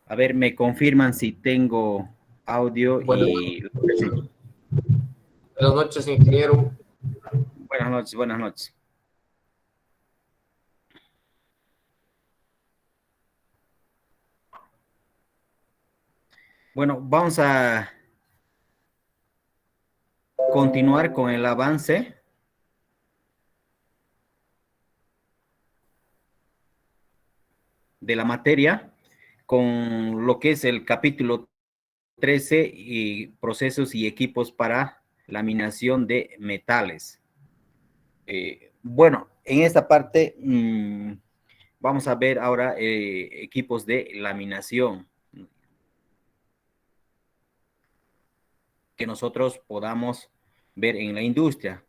A ver, me confirman si tengo audio Buenas, y... Sí. buenas noches, ingeniero. Buenas noches, buenas noches. Bueno, vamos a continuar con el avance de la materia con lo que es el capítulo 13 y procesos y equipos para laminación de metales. Bueno, en esta parte vamos a ver ahora equipos de laminación que nosotros podamos ver en la industria.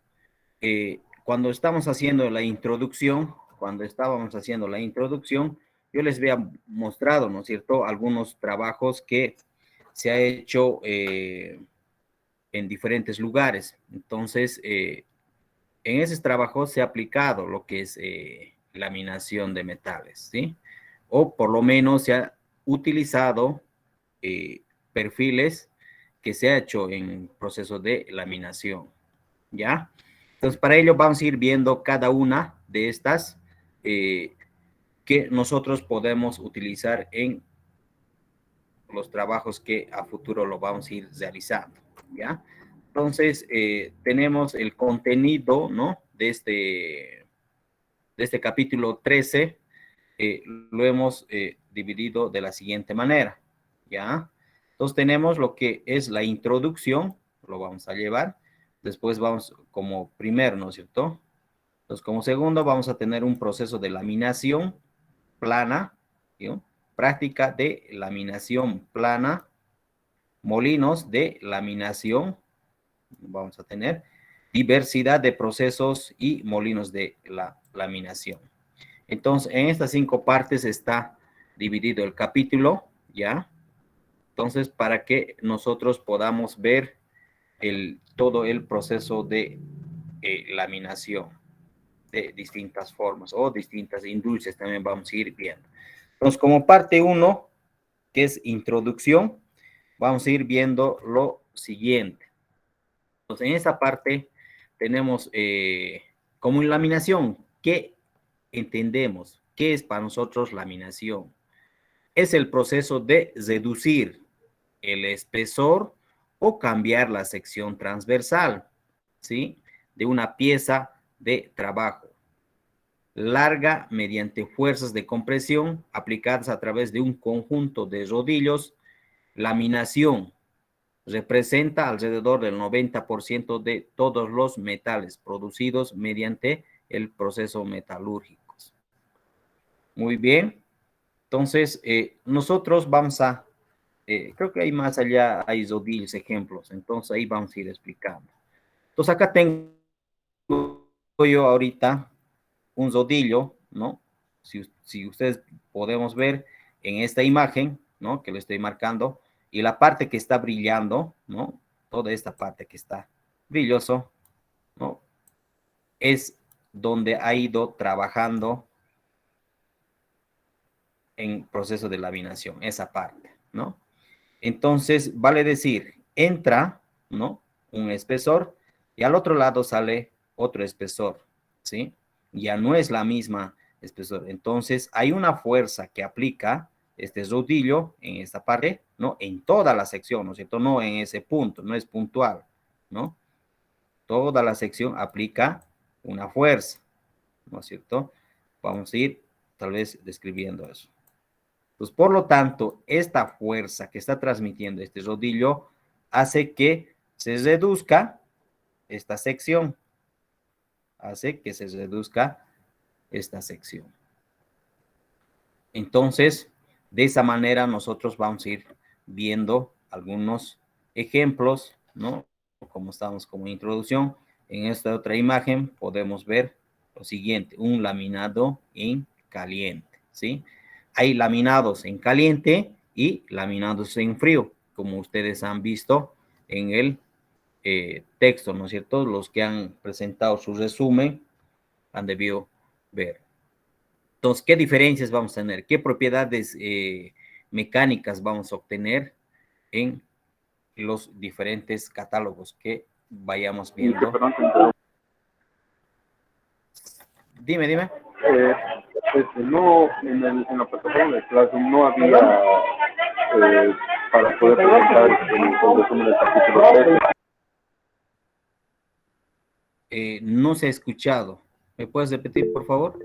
Cuando estamos haciendo la introducción, cuando estábamos haciendo la introducción, yo les había mostrado, ¿no es cierto?, algunos trabajos que se ha hecho en diferentes lugares. Entonces, en esos trabajos se ha aplicado lo que es laminación de metales, ¿sí? O por lo menos se ha utilizado perfiles que se ha hecho en proceso de laminación, ¿ya? Entonces, para ello vamos a ir viendo cada una de estas que nosotros podemos utilizar en los trabajos que a futuro lo vamos a ir realizando, ¿ya? Entonces, tenemos el contenido, ¿no? De este capítulo 13, lo hemos dividido de la siguiente manera, ¿ya? Entonces, tenemos lo que es la introducción, lo vamos a llevar. Después vamos como primero, ¿no es cierto? Entonces, como segundo, vamos a tener un proceso de laminación plana, ¿sí? Práctica de laminación plana, molinos de laminación, vamos a tener diversidad de procesos y molinos de la laminación. Entonces, en estas 5 partes está dividido el capítulo, ¿ya? Entonces, para que nosotros podamos ver todo el proceso de laminación de distintas formas o distintas industrias también vamos a ir viendo. Entonces, como parte 1, que es introducción, vamos a ir viendo lo siguiente. Entonces, en esta parte tenemos como en laminación, ¿qué entendemos? ¿Qué es para nosotros laminación? Es el proceso de reducir el espesor o cambiar la sección transversal, ¿sí? De una pieza de trabajo larga mediante fuerzas de compresión aplicadas a través de un conjunto de rodillos. Laminación representa alrededor del 90% de todos los metales producidos mediante el proceso metalúrgico. Muy bien, entonces nosotros vamos a, creo que hay más allá, hay rodillos, ejemplos, entonces ahí vamos a ir explicando. Entonces acá tengo yo ahorita un rodillo, ¿no? Si ustedes podemos ver en esta imagen, ¿no? Que lo estoy marcando, y la parte que está brillando, ¿no? Toda esta parte que está brilloso, ¿no? Es donde ha ido trabajando en proceso de laminación, esa parte, ¿no? Entonces, vale decir, entra, ¿no? Un espesor y al otro lado sale otro espesor, ¿sí? Ya no es la misma espesor. Entonces, hay una fuerza que aplica este rodillo en esta parte, ¿no? En toda la sección, ¿no es cierto? No en ese punto, no es puntual, ¿no? Toda la sección aplica una fuerza, ¿no es cierto? Vamos a ir tal vez describiendo eso. Pues, por lo tanto, esta fuerza que está transmitiendo este rodillo hace que se reduzca esta sección, hace que se reduzca esta sección. Entonces, de esa manera nosotros vamos a ir viendo algunos ejemplos, ¿no? Como estamos como introducción, en esta otra imagen podemos ver lo siguiente, un laminado en caliente, ¿sí? Hay laminados en caliente y laminados en frío, como ustedes han visto en el texto, ¿no es cierto? Los que han presentado su resumen han debido ver. Entonces, ¿qué diferencias vamos a tener? ¿Qué propiedades mecánicas vamos a obtener en los diferentes catálogos que vayamos viendo. Dime. No, en la plataforma de Classroom no había para poder presentar el resumen del capítulo 3. No se ha escuchado. ¿Me puedes repetir, por favor?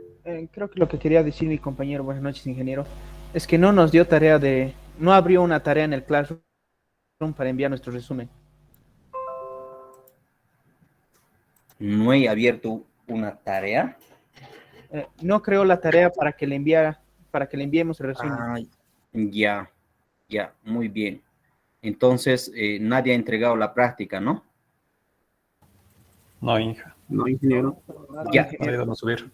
Creo que lo que quería decir mi compañero, buenas noches, ingeniero, es que no nos dio no abrió una tarea en el Classroom para enviar nuestro resumen. No he abierto una tarea. No creó la tarea para que le enviemos el resumen. Ah, ya, muy bien. Entonces, nadie ha entregado la práctica, ¿no? No, hija. No, ingeniero. Ya. No ayudan a subir.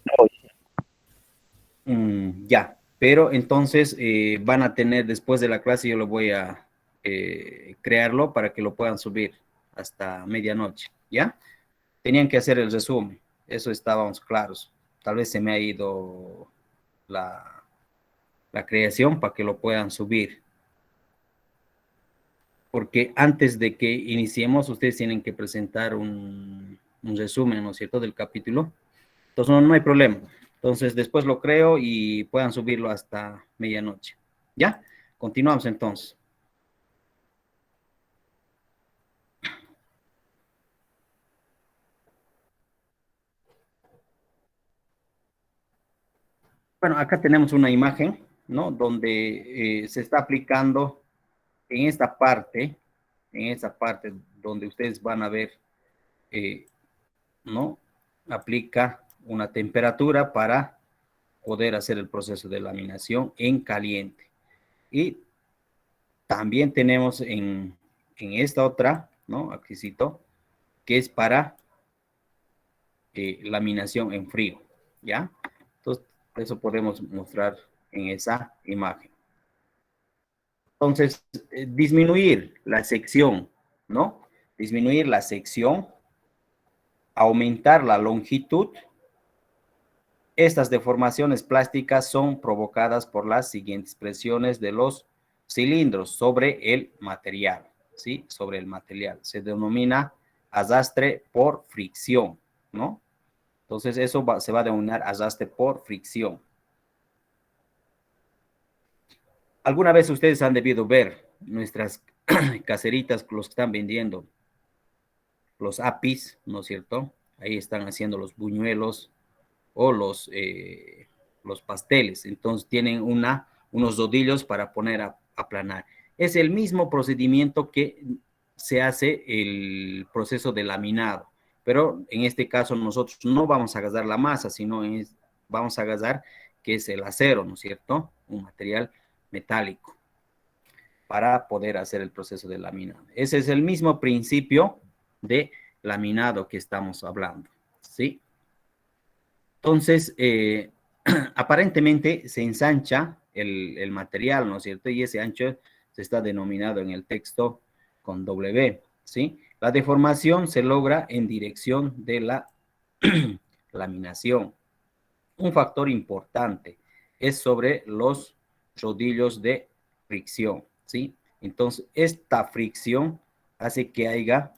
Ya, pero entonces van a tener, después de la clase, yo lo voy a crearlo para que lo puedan subir hasta medianoche, ¿ya? Tenían que hacer el resumen, eso estábamos claros. Tal vez se me ha ido la creación para que lo puedan subir. Porque antes de que iniciemos, ustedes tienen que presentar un resumen, ¿no es cierto?, del capítulo. Entonces, no hay problema. Entonces, después lo creo y puedan subirlo hasta medianoche. ¿Ya? Continuamos entonces. Bueno, acá tenemos una imagen, ¿no? Donde se está aplicando en esta parte donde ustedes van a ver, ¿no? Aplica una temperatura para poder hacer el proceso de laminación en caliente. Y también tenemos en esta otra, ¿no? Aquícito, que es para laminación en frío, ¿ya? Entonces, eso podemos mostrar en esa imagen. Entonces, disminuir la sección, ¿no? Disminuir la sección, aumentar la longitud. Estas deformaciones plásticas son provocadas por las siguientes presiones de los cilindros sobre el material, ¿sí? Sobre el material. Se denomina arrastre por fricción, ¿no? Entonces, eso se va a denominar arrastre por fricción. Alguna vez ustedes han debido ver nuestras caseritas, los que están vendiendo los apis, ¿no es cierto? Ahí están haciendo los buñuelos o los pasteles. Entonces tienen unos rodillos para poner a aplanar. Es el mismo procedimiento que se hace el proceso de laminado, pero en este caso nosotros no vamos a agasar la masa, sino vamos a agasar que es el acero, ¿no es cierto? Un material metálico para poder hacer el proceso de laminado. Ese es el mismo principio de laminado que estamos hablando, ¿sí? Entonces, aparentemente se ensancha el material, ¿no es cierto? Y ese ancho se está denominado en el texto con W, ¿sí? La deformación se logra en dirección de la laminación. Un factor importante es sobre los rodillos de fricción, ¿sí? Entonces, esta fricción hace que haya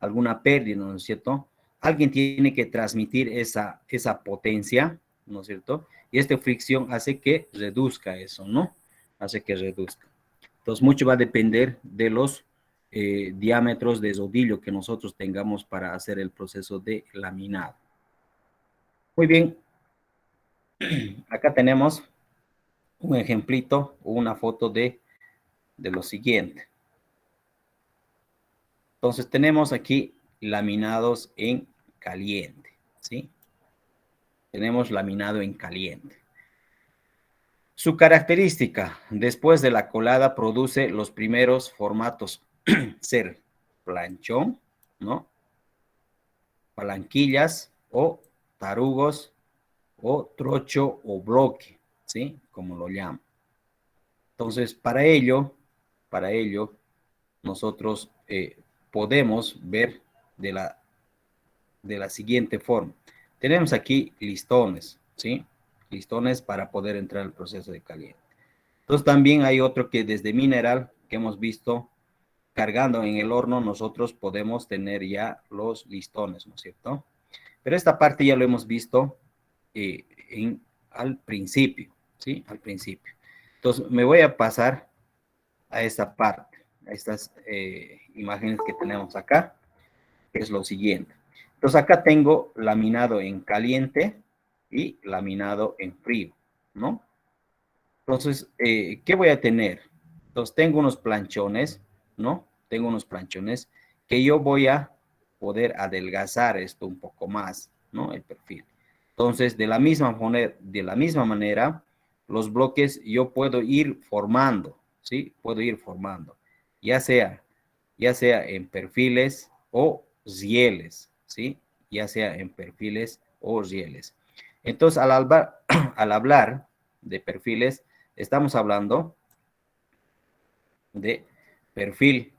alguna pérdida, ¿no es cierto? Alguien tiene que transmitir esa potencia, ¿no es cierto? Y esta fricción hace que reduzca eso, ¿no? Hace que reduzca. Entonces, mucho va a depender de los diámetros de rodillo que nosotros tengamos para hacer el proceso de laminado. Muy bien. Acá tenemos un ejemplito o una foto de lo siguiente. Entonces tenemos aquí laminados en caliente, ¿sí? Tenemos laminado en caliente. Su característica, después de la colada, produce los primeros formatos, ser planchón, ¿no? Palanquillas o tarugos o trocho o bloque, ¿sí? Como lo llaman. Entonces, para ello, nosotros podemos ver de la siguiente forma. Tenemos aquí listones, ¿sí? Listones para poder entrar al proceso de caliente. Entonces también hay otro que desde mineral que hemos visto cargando en el horno, nosotros podemos tener ya los listones, ¿no es cierto? Pero esta parte ya lo hemos visto al principio, ¿sí? Al principio. Entonces me voy a pasar a esta parte, a estas imágenes que tenemos acá, que es lo siguiente. Entonces acá tengo laminado en caliente y laminado en frío, ¿no? Entonces, ¿qué voy a tener? Entonces tengo unos planchones, ¿no? Tengo unos planchones que yo voy a poder adelgazar esto un poco más, ¿no? El perfil. Entonces, de la misma manera, los bloques yo puedo ir formando, ¿sí? Puedo ir formando, ya sea, ya sea en perfiles o rieles, ¿sí? Ya sea en perfiles o rieles. Entonces, al hablar de perfiles, estamos hablando de perfil.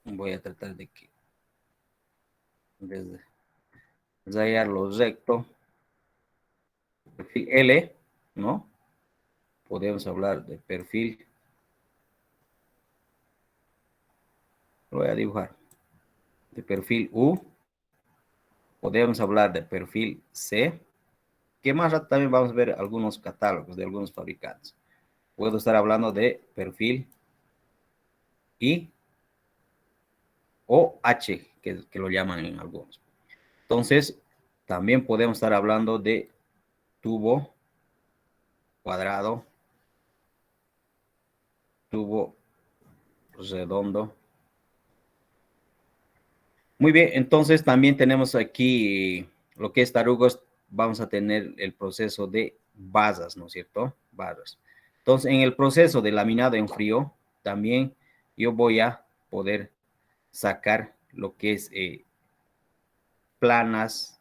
Voy a tratar de que desde rayarlo recto. Perfil L, ¿no? Podemos hablar de perfil. Lo voy a dibujar. De perfil U. Podemos hablar de perfil C. Que más rato también vamos a ver algunos catálogos de algunos fabricantes. Puedo estar hablando de perfil I o H, que lo llaman en algunos. Entonces, también podemos estar hablando de tubo cuadrado, tubo redondo. Muy bien, entonces también tenemos aquí lo que es tarugos, vamos a tener el proceso de basas, ¿no es cierto? Basas. Entonces, en el proceso de laminado en frío, también yo voy a poder sacar lo que es planas,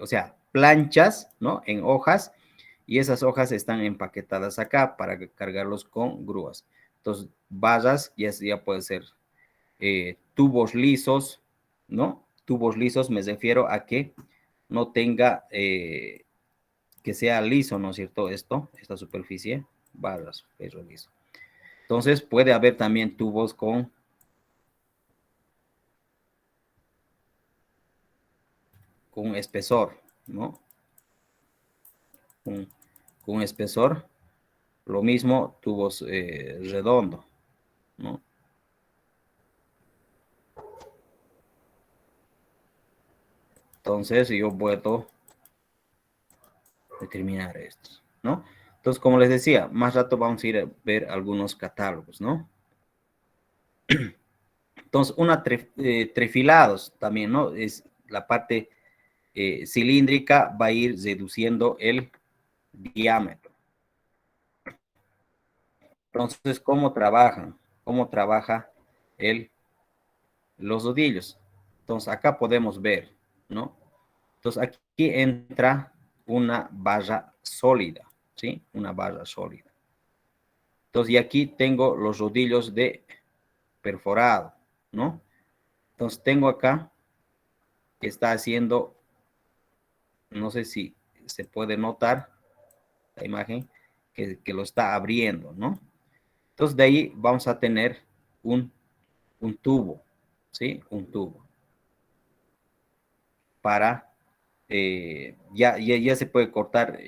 o sea, planchas, ¿no? En hojas, y esas hojas están empaquetadas acá para cargarlos con grúas. Entonces, vallas ya puede ser tubos lisos, ¿no? Tubos lisos me refiero a que no tenga, que sea liso, ¿no es cierto? Esta superficie, barras, ferro liso. Entonces, puede haber también tubos con espesor, ¿no? Con, con espesor. Lo mismo, tubos redondos, ¿no? Entonces, yo puedo determinar estos, ¿no? Entonces, como les decía, más rato vamos a ir a ver algunos catálogos, ¿no? Entonces, trefilados también, ¿no? Es la parte cilíndrica, va a ir reduciendo el diámetro. Entonces, ¿cómo trabajan? ¿Cómo trabaja los rodillos? Entonces, acá podemos ver, ¿no? Entonces, aquí entra una barra sólida, ¿sí? Una barra sólida. Entonces, y aquí tengo los rodillos de perforado, ¿no? Entonces, tengo acá que está haciendo, no sé si se puede notar la imagen, que lo está abriendo, ¿no? Entonces, de ahí vamos a tener un tubo, ¿sí? Un tubo para, ya se puede cortar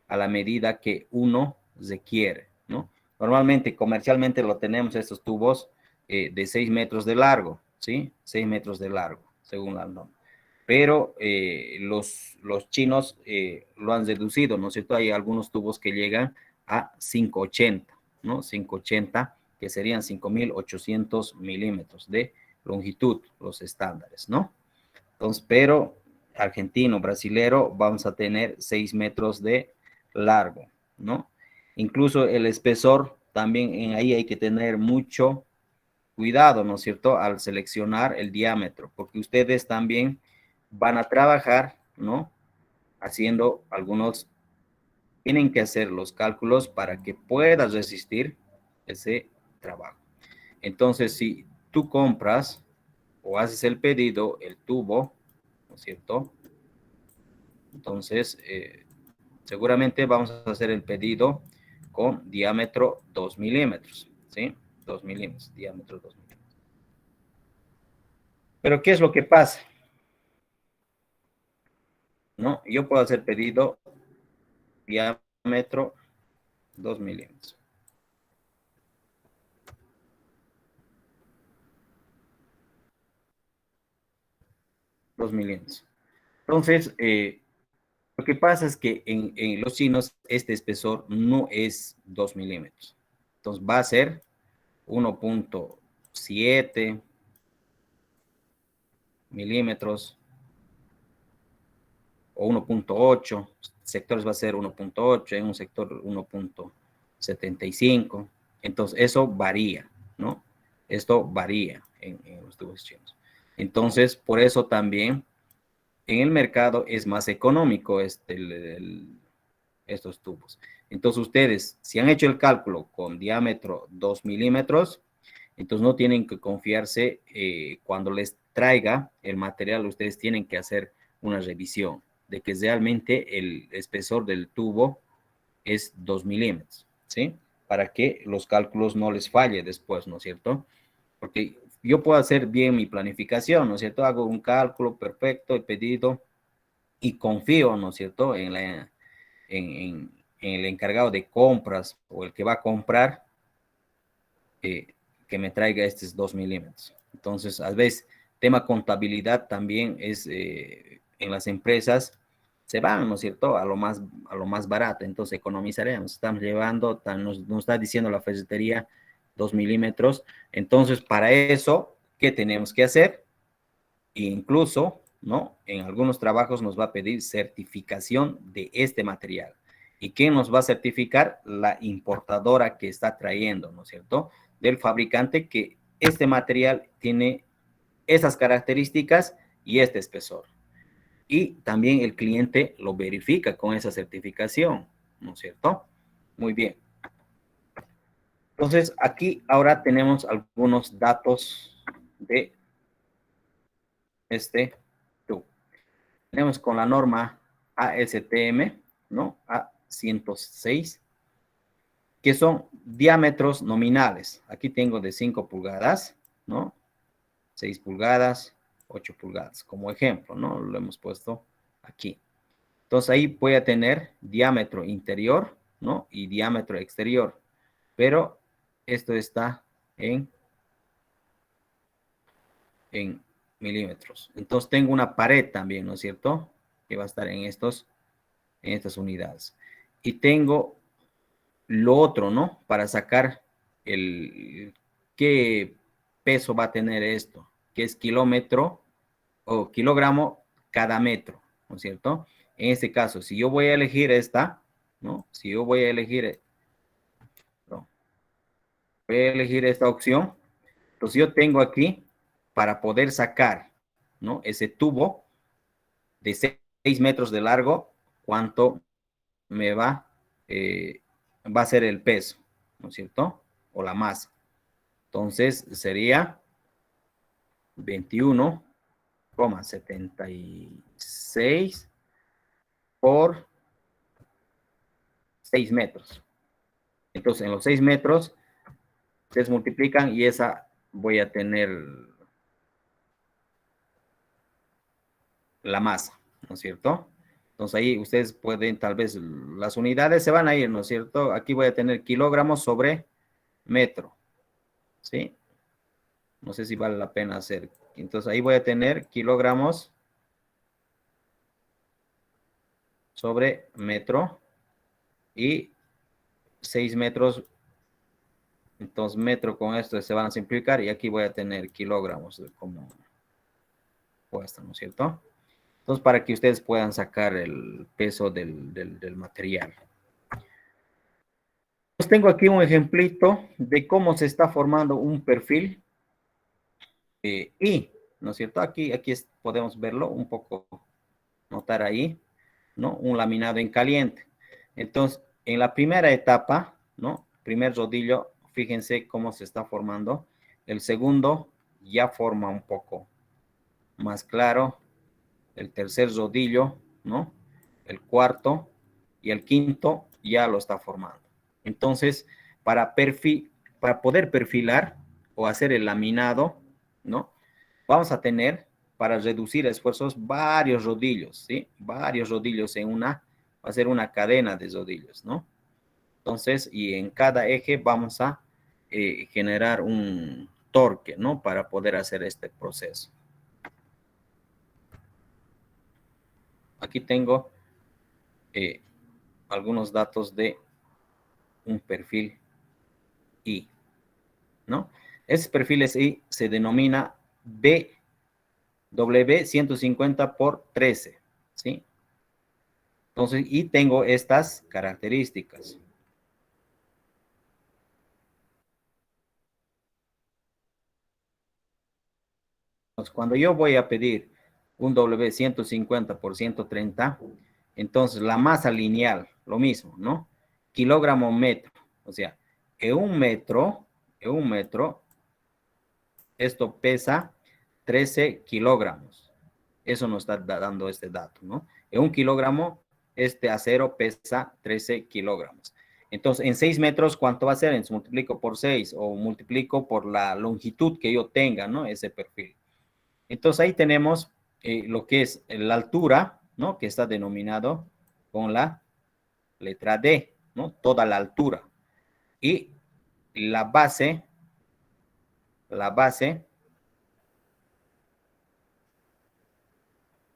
a la medida que uno requiere, ¿no? Normalmente, comercialmente lo tenemos estos tubos de 6 metros de largo, ¿sí? 6 metros de largo, según la norma. Pero los chinos lo han reducido, ¿no es cierto? Hay algunos tubos que llegan a 580, ¿no? 580, que serían 5.800 milímetros de longitud, los estándares, ¿no? Entonces, pero argentino, brasilero, vamos a tener 6 metros de largo, ¿no? Incluso el espesor, también en ahí hay que tener mucho cuidado, ¿no es cierto?, al seleccionar el diámetro, porque ustedes también van a trabajar, ¿no? Haciendo tienen que hacer los cálculos para que puedas resistir ese trabajo. Entonces, si tú compras o haces el pedido, el tubo, es cierto? Entonces, seguramente vamos a hacer el pedido con diámetro 2 milímetros, ¿sí? 2 milímetros, diámetro 2 milímetros. Pero, ¿qué es lo que pasa? ¿No? Yo puedo hacer pedido diámetro 2 milímetros. Entonces, lo que pasa es que en los chinos este espesor no es 2 milímetros. Entonces va a ser 1.7 milímetros o 1.8. Sectores va a ser 1.8, en un sector 1.75. Entonces eso varía, ¿no? Esto varía en los tubos chinos. Entonces, por eso también en el mercado es más económico estos tubos. Entonces ustedes, si han hecho el cálculo con diámetro 2 milímetros, entonces no tienen que confiarse cuando les traiga el material, ustedes tienen que hacer una revisión de que realmente el espesor del tubo es 2 milímetros, ¿sí? Para que los cálculos no les falle después, ¿no es cierto? Porque yo puedo hacer bien mi planificación, ¿no es cierto? Hago un cálculo perfecto, he pedido y confío, ¿no es cierto?, en el encargado de compras o el que va a comprar que me traiga estos 2 milímetros. Entonces, a veces, tema contabilidad también es en las empresas se van, ¿no es cierto?, a lo más barato, entonces economizaremos. Estamos llevando, nos está diciendo la ferretería 2 milímetros, entonces para eso, ¿qué tenemos que hacer? Incluso, ¿no? En algunos trabajos nos va a pedir certificación de este material. ¿Y quién nos va a certificar? La importadora que está trayendo, ¿no es cierto? Del fabricante que este material tiene esas características y este espesor. Y también el cliente lo verifica con esa certificación, ¿no es cierto? Muy bien. Entonces, aquí ahora tenemos algunos datos de este tubo. Tenemos con la norma ASTM, ¿no? A106, que son diámetros nominales. Aquí tengo de 5 pulgadas, ¿no? 6 pulgadas, 8 pulgadas, como ejemplo, ¿no? Lo hemos puesto aquí. Entonces ahí voy a tener diámetro interior, ¿no? Y diámetro exterior. Pero esto está en milímetros. Entonces tengo una pared también, ¿no es cierto? Que va a estar en estas unidades. Y tengo lo otro, ¿no? Para sacar qué peso va a tener esto, que es kilómetro o kilogramo cada metro, ¿no es cierto? En este caso, si yo voy a elegir esta, ¿no? Si yo voy a elegir, no, voy a elegir esta opción, entonces yo tengo aquí para poder sacar, ¿no? Ese tubo de 6 metros de largo, cuánto me va a ser el peso, ¿no es cierto? O la masa. Entonces sería 21,76 por 6 metros. Entonces en los 6 metros ustedes multiplican y esa voy a tener la masa, ¿no es cierto? Entonces ahí ustedes pueden, tal vez las unidades se van a ir, ¿no es cierto? Aquí voy a tener kilogramos sobre metro, ¿sí? No sé si vale la pena hacer. Entonces ahí voy a tener kilogramos sobre metro y 6 metros. Entonces metro con esto se van a simplificar y aquí voy a tener kilogramos como puesta, ¿no es cierto? Entonces para que ustedes puedan sacar el peso del material. Pues tengo aquí un ejemplito de cómo se está formando un perfil y, ¿no es cierto? Aquí podemos verlo un poco, notar ahí, ¿no? Un laminado en caliente. Entonces, en la primera etapa, ¿no? Primer rodillo, fíjense cómo se está formando. El segundo ya forma un poco más claro. el tercer rodillo, ¿no? El cuarto y el quinto ya lo está formando. Entonces, para poder perfilar o hacer el laminado, ¿no? Vamos a tener, para reducir esfuerzos, varios rodillos, ¿sí? Varios rodillos va a ser una cadena de rodillos, ¿no? Entonces, y en cada eje vamos a generar un torque, ¿no? Para poder hacer este proceso. Aquí tengo algunos datos de un perfil I, ¿no? Ese perfil I se denomina BW 150 por 13, ¿sí? Entonces, y tengo estas características. Entonces, cuando yo voy a pedir un W 150 por 130, entonces la masa lineal, lo mismo, ¿no? Kilogramo metro. O sea, en un metro, esto pesa 13 kilogramos. Eso nos está dando este dato, ¿no? En un kilogramo, este acero pesa 13 kilogramos. Entonces, en 6 metros, ¿cuánto va a ser? Entonces, multiplico por 6 o multiplico por la longitud que yo tenga, ¿no? Ese perfil. Entonces, ahí tenemos lo que es la altura, ¿no? Que está denominado con la letra D, ¿no? Toda la altura. Y la base,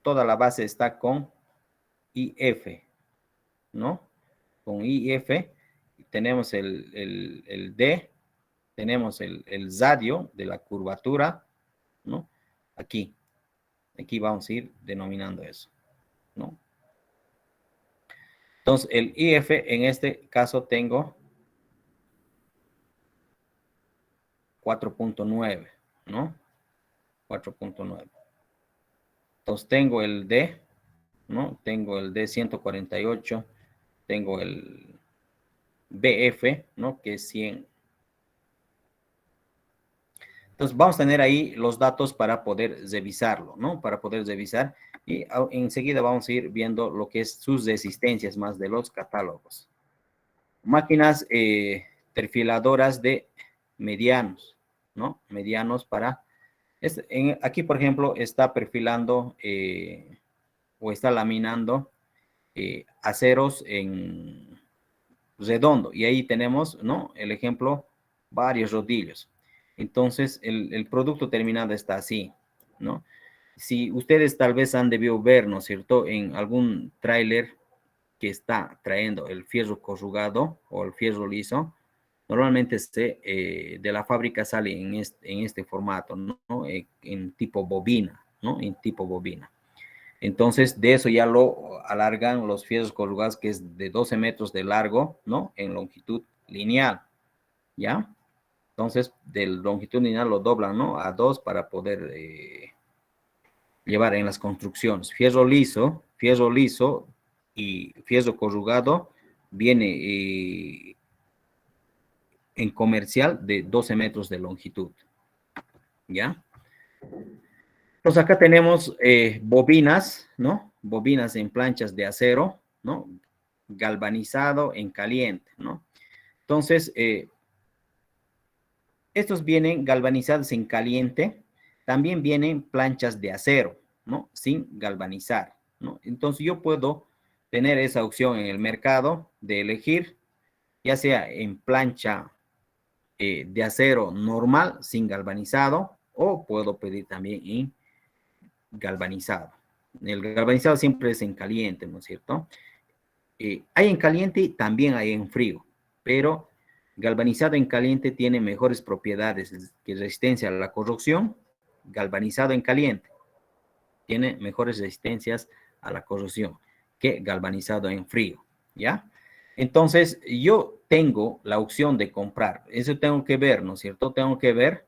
toda la base está con IF, ¿no? Con IF tenemos el D, tenemos el radio de la curvatura, ¿no? Aquí vamos a ir denominando eso, ¿no? Entonces, el IF en este caso tengo 4.9, ¿no? 4.9. Entonces, tengo el D, ¿no? Tengo el D 148, tengo el BF, ¿no? Que es 100. Entonces, vamos a tener ahí los datos para poder revisarlo, ¿no? Para poder revisar. Y enseguida vamos a ir viendo lo que es sus resistencias más de los catálogos. Máquinas perfiladoras de medianos, ¿no? Medianos para... aquí, por ejemplo, está perfilando o está laminando aceros en redondo. Y ahí tenemos, ¿no? El ejemplo, varios rodillos. Entonces, el producto terminado está así, ¿no? Si ustedes tal vez han debido ver, ¿no es cierto?, en algún tráiler que está trayendo el fierro corrugado o el fierro liso, normalmente de la fábrica sale en este formato, ¿no? En tipo bobina, ¿no? En tipo bobina. Entonces, de eso ya lo alargan los fierros corrugados, que es de 12 metros de largo, ¿no? En longitud lineal, ¿ya? Entonces, de longitud lineal lo doblan, ¿no? A 2 para poder llevar en las construcciones. Fierro liso y fierro corrugado viene en comercial de 12 metros de longitud, ¿ya? Pues acá tenemos bobinas, ¿no? Bobinas en planchas de acero, ¿no? Galvanizado en caliente, ¿no? Entonces, estos vienen galvanizados en caliente, también vienen planchas de acero, ¿no? Sin galvanizar, ¿no? Entonces, yo puedo tener esa opción en el mercado de elegir, ya sea en plancha de acero normal, sin galvanizado, o puedo pedir también en galvanizado. El galvanizado siempre es en caliente, ¿no es cierto? Hay en caliente y también hay en frío, pero galvanizado en caliente tiene mejores propiedades que resistencia a la corrosión. Galvanizado en caliente tiene mejores resistencias a la corrosión que galvanizado en frío, ¿ya? Entonces, yo tengo la opción de comprar. Eso tengo que ver, ¿no es cierto? Tengo que ver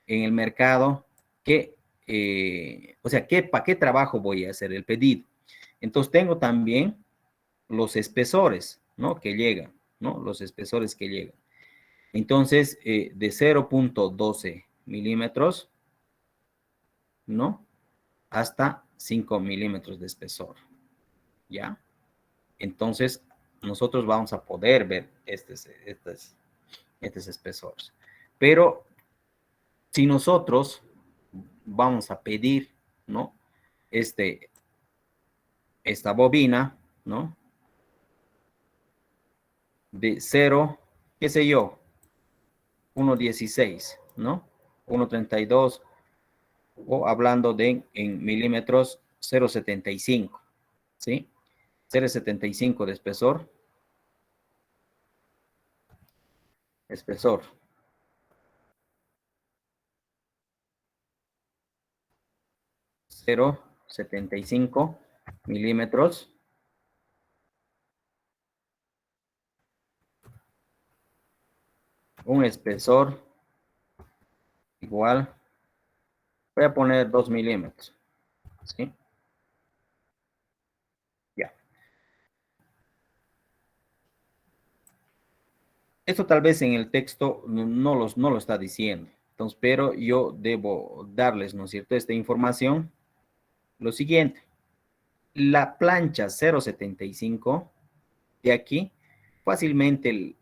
en el mercado que o sea, ¿para qué trabajo voy a hacer el pedido? Entonces tengo también los espesores, ¿no? Que llegan, ¿no? Los espesores que llegan. Entonces, de 0.12 milímetros, ¿no? Hasta 5 milímetros de espesor, ¿ya? Entonces, nosotros vamos a poder ver estos espesores. Pero, si nosotros vamos a pedir, ¿no? Esta bobina, ¿no? De 0, qué sé yo, 1.16, ¿no? 1.32, o hablando de en milímetros, 0.75, ¿sí? 0.75 de espesor. Espesor. Cero 75 milímetros. Un espesor igual. Voy a poner 2 milímetros. ¿Sí? Ya. Esto tal vez en el texto no lo está diciendo. Entonces, pero yo debo darles, ¿no es cierto?, esta información. Lo siguiente. La plancha 0.75 de aquí, fácilmente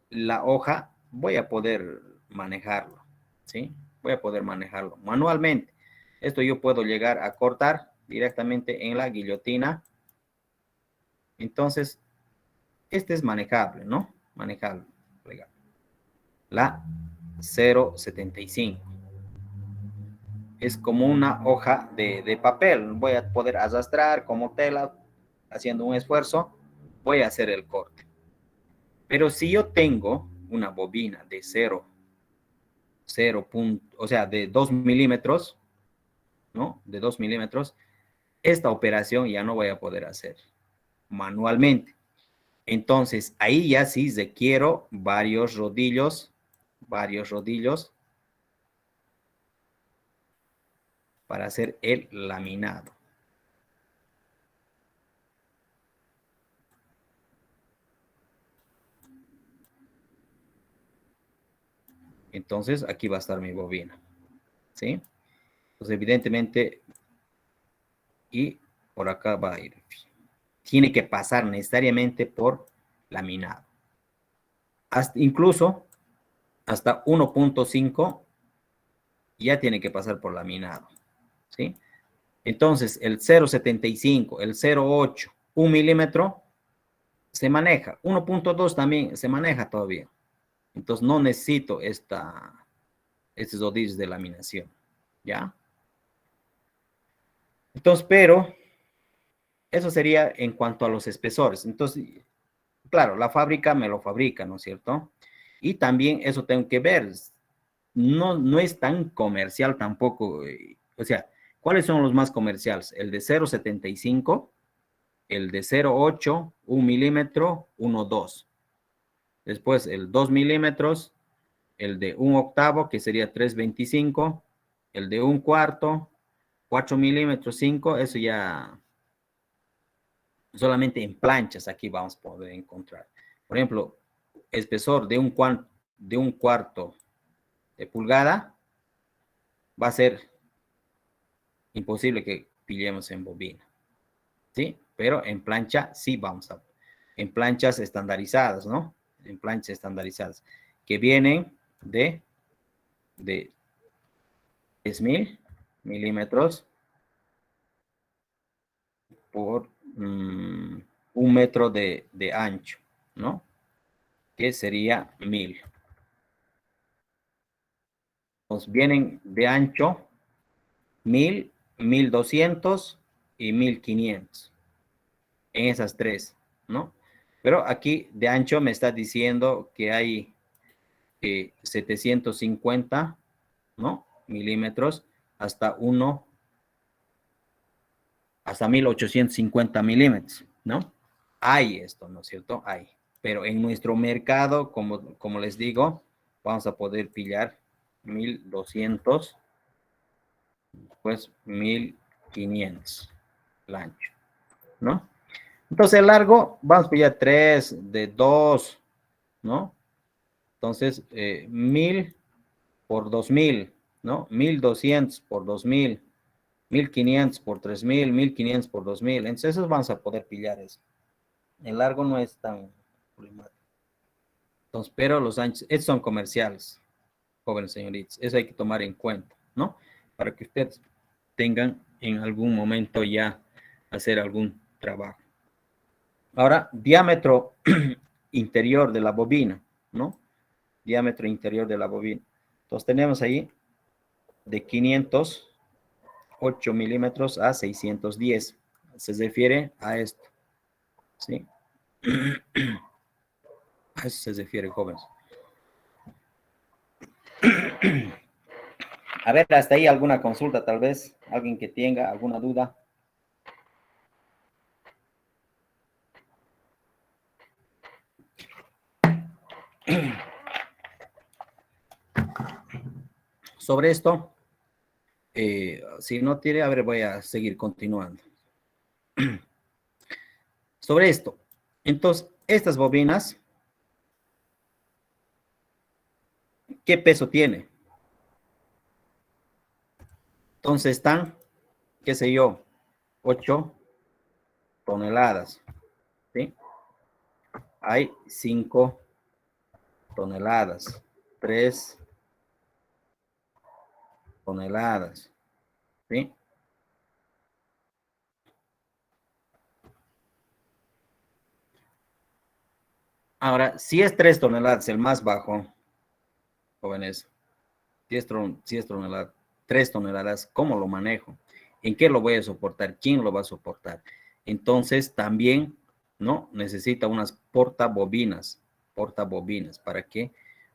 la hoja voy a poder manejarlo, ¿sí? Voy a poder manejarlo manualmente. Esto yo puedo llegar a cortar directamente en la guillotina. Entonces, este es manejable, ¿no? Manejable. La 0.75. Es como una hoja de papel. Voy a poder arrastrar como tela, haciendo un esfuerzo. Voy a hacer el corte. Pero si yo tengo una bobina de 0, o sea, de 2 milímetros, ¿no? De 2 milímetros, esta operación ya no voy a poder hacer manualmente. Entonces, ahí ya sí requiero varios rodillos para hacer el laminado. Entonces, aquí va a estar mi bobina, ¿sí? Entonces, evidentemente, y por acá va a ir. Tiene que pasar necesariamente por laminado. Incluso hasta 1.5 ya tiene que pasar por laminado, ¿sí? Entonces, el 0.75, el 0.8, 1 milímetro, se maneja. 1.2 también se maneja todavía. Entonces, no necesito estos rodillos de laminación, ¿ya? Entonces, pero eso sería en cuanto a los espesores. Entonces, claro, la fábrica me lo fabrica, ¿no es cierto? Y también eso tengo que ver. No es tan comercial tampoco. O sea, ¿cuáles son los más comerciales? El de 0.75, el de 0.8, 1 milímetro, 1.2. Después el 2 milímetros, el de 1/8, que sería 3.25, el de 1/4, 4 milímetros, 5, eso ya solamente en planchas aquí vamos a poder encontrar. Por ejemplo, espesor de un cuarto de pulgada va a ser imposible que pillemos en bobina, ¿sí? Pero en plancha sí vamos a, en planchas estandarizadas, ¿no? En planchas estandarizadas, que vienen de 10.000 milímetros por 1 metro de ancho, ¿no? Que sería 1.000. Entonces vienen de ancho 1.000, 1.200 y 1.500. En esas tres, ¿no? Pero aquí de ancho me está diciendo que hay 750, ¿no? Milímetros hasta 1.850 milímetros, ¿no? Hay esto, ¿no es cierto? Hay. Pero en nuestro mercado, como les digo, vamos a poder pillar 1.200, pues 1.500 el ancho, ¿no? Entonces el largo, vamos a pillar 3 de 2, ¿no? Entonces, 1.000 por 2.000, ¿no? 1.200 por 2.000, 1500 por 3000, 1500 por 2000. Entonces, esos vamos a poder pillar eso. El largo no es tan problemático. Entonces, pero los anchos, estos son comerciales, jóvenes señoritas. Eso hay que tomar en cuenta, ¿no? Para que ustedes tengan en algún momento ya hacer algún trabajo. Ahora, diámetro interior de la bobina, ¿no? Diámetro interior de la bobina. Entonces, tenemos ahí de 508 milímetros a 610. Se refiere a esto, ¿sí? A eso se refiere, jóvenes. A ver, hasta ahí alguna consulta, tal vez. Alguien que tenga alguna duda. Sobre esto, si no tiene, a ver, voy a seguir continuando. Sobre esto, entonces, estas bobinas, ¿qué peso tiene? Entonces están, qué sé yo, 8 toneladas, ¿sí? Hay 5 toneladas, 3 toneladas, ¿sí? Ahora, si es 3 toneladas, el más bajo, jóvenes, si es tonelada, 3 toneladas, ¿cómo lo manejo? ¿En qué lo voy a soportar? ¿Quién lo va a soportar? Entonces, también, ¿no? Necesita unas portabobinas, para que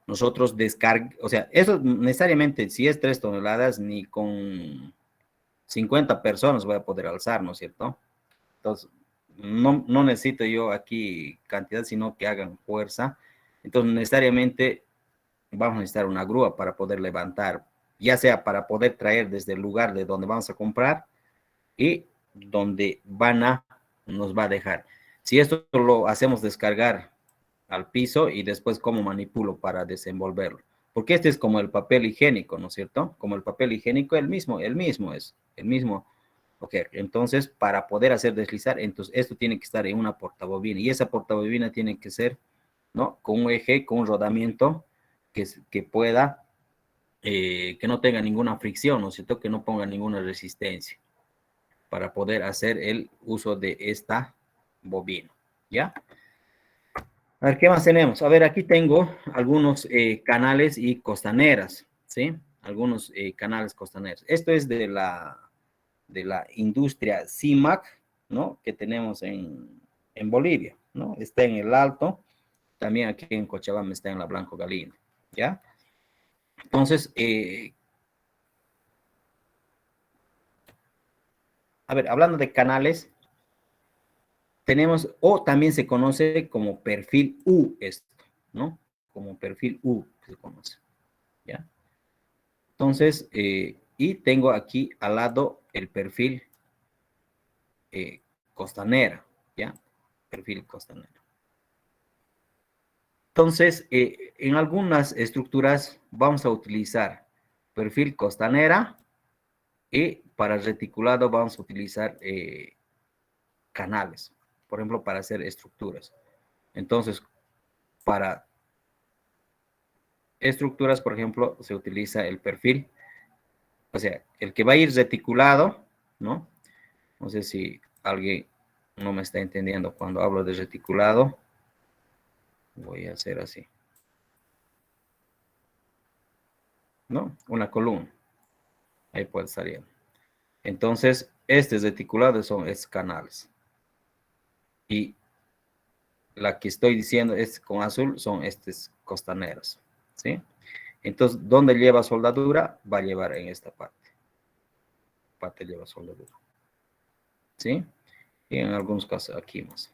nosotros descargue, o sea, eso necesariamente, si es 3 toneladas, ni con 50 personas voy a poder alzar, ¿no es cierto? Entonces, no necesito yo aquí cantidad, sino que hagan fuerza. Entonces, necesariamente vamos a necesitar una grúa para poder levantar, ya sea para poder traer desde el lugar de donde vamos a comprar y donde nos va a dejar. Si esto lo hacemos descargar al piso y después cómo manipulo para desenvolverlo. Porque este es como el papel higiénico, ¿no es cierto? Como el papel higiénico, el mismo es, el mismo. Ok, entonces para poder hacer deslizar, entonces esto tiene que estar en una portabobina y esa portabobina tiene que ser, ¿no? Con un eje, con un rodamiento que pueda, que no tenga ninguna fricción, ¿no es cierto? Que no ponga ninguna resistencia para poder hacer el uso de esta bobina, ¿ya? A ver, ¿qué más tenemos? A ver, aquí tengo algunos canales y costaneras, ¿sí? Algunos canales costaneros. Esto es de la industria CIMAC, ¿no? Que tenemos en Bolivia, ¿no? Está en el Alto, también aquí en Cochabamba está en la Blanco Galino, ¿ya? Entonces, a ver, hablando de canales, tenemos, o también se conoce como perfil U esto, ¿no? Como perfil U se conoce, ¿ya? Entonces, y tengo aquí al lado el perfil costanera, ¿ya? Perfil costanera. Entonces, en algunas estructuras vamos a utilizar perfil costanera y para reticulado vamos a utilizar canales, por ejemplo, para hacer estructuras. Entonces, para estructuras, por ejemplo, se utiliza el perfil, o sea, el que va a ir reticulado, ¿no? No sé si alguien no me está entendiendo cuando hablo de reticulado. Voy a hacer así, ¿no? Una columna. Ahí puede estar bien. Entonces, este reticulado son estos canales. Y la que estoy diciendo es con azul son estas costaneras, ¿sí? Entonces, ¿dónde lleva soldadura? Va a llevar en esta parte. Parte lleva soldadura, ¿sí? Y en algunos casos aquí más.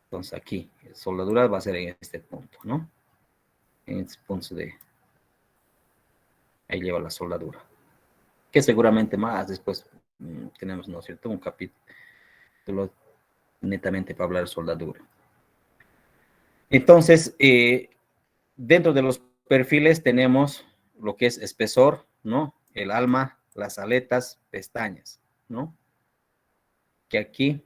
Entonces, aquí, soldadura va a ser en este punto, ¿no? En este punto de... Ahí lleva la soldadura. Que seguramente más después tenemos, ¿no es cierto? Un capítulo netamente para hablar de soldadura. Entonces, dentro de los perfiles tenemos lo que es espesor, ¿no? El alma, las aletas pestañas, ¿no? Que aquí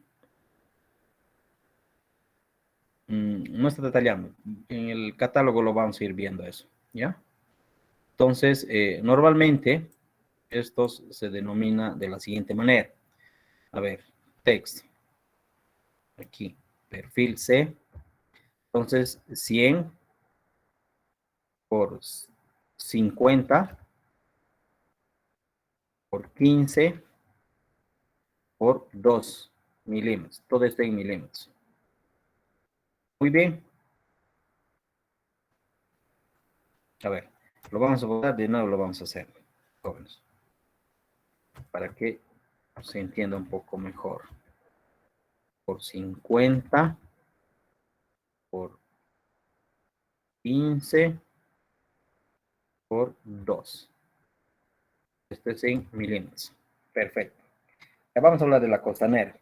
no está detallando. En el catálogo lo vamos a ir viendo eso, ¿ya? Entonces, normalmente, estos se denomina de la siguiente manera. A ver, text. Aquí, perfil C. Entonces, 100 por 50 por 15 por 2 milímetros. Todo esto en milímetros. Muy bien. A ver, lo vamos a borrar de nuevo, lo vamos a hacer, jóvenes, para que se entienda un poco mejor. Por 50 por 15 por 2. Esto es en milímetros. Perfecto. Ya vamos a hablar de la costanera.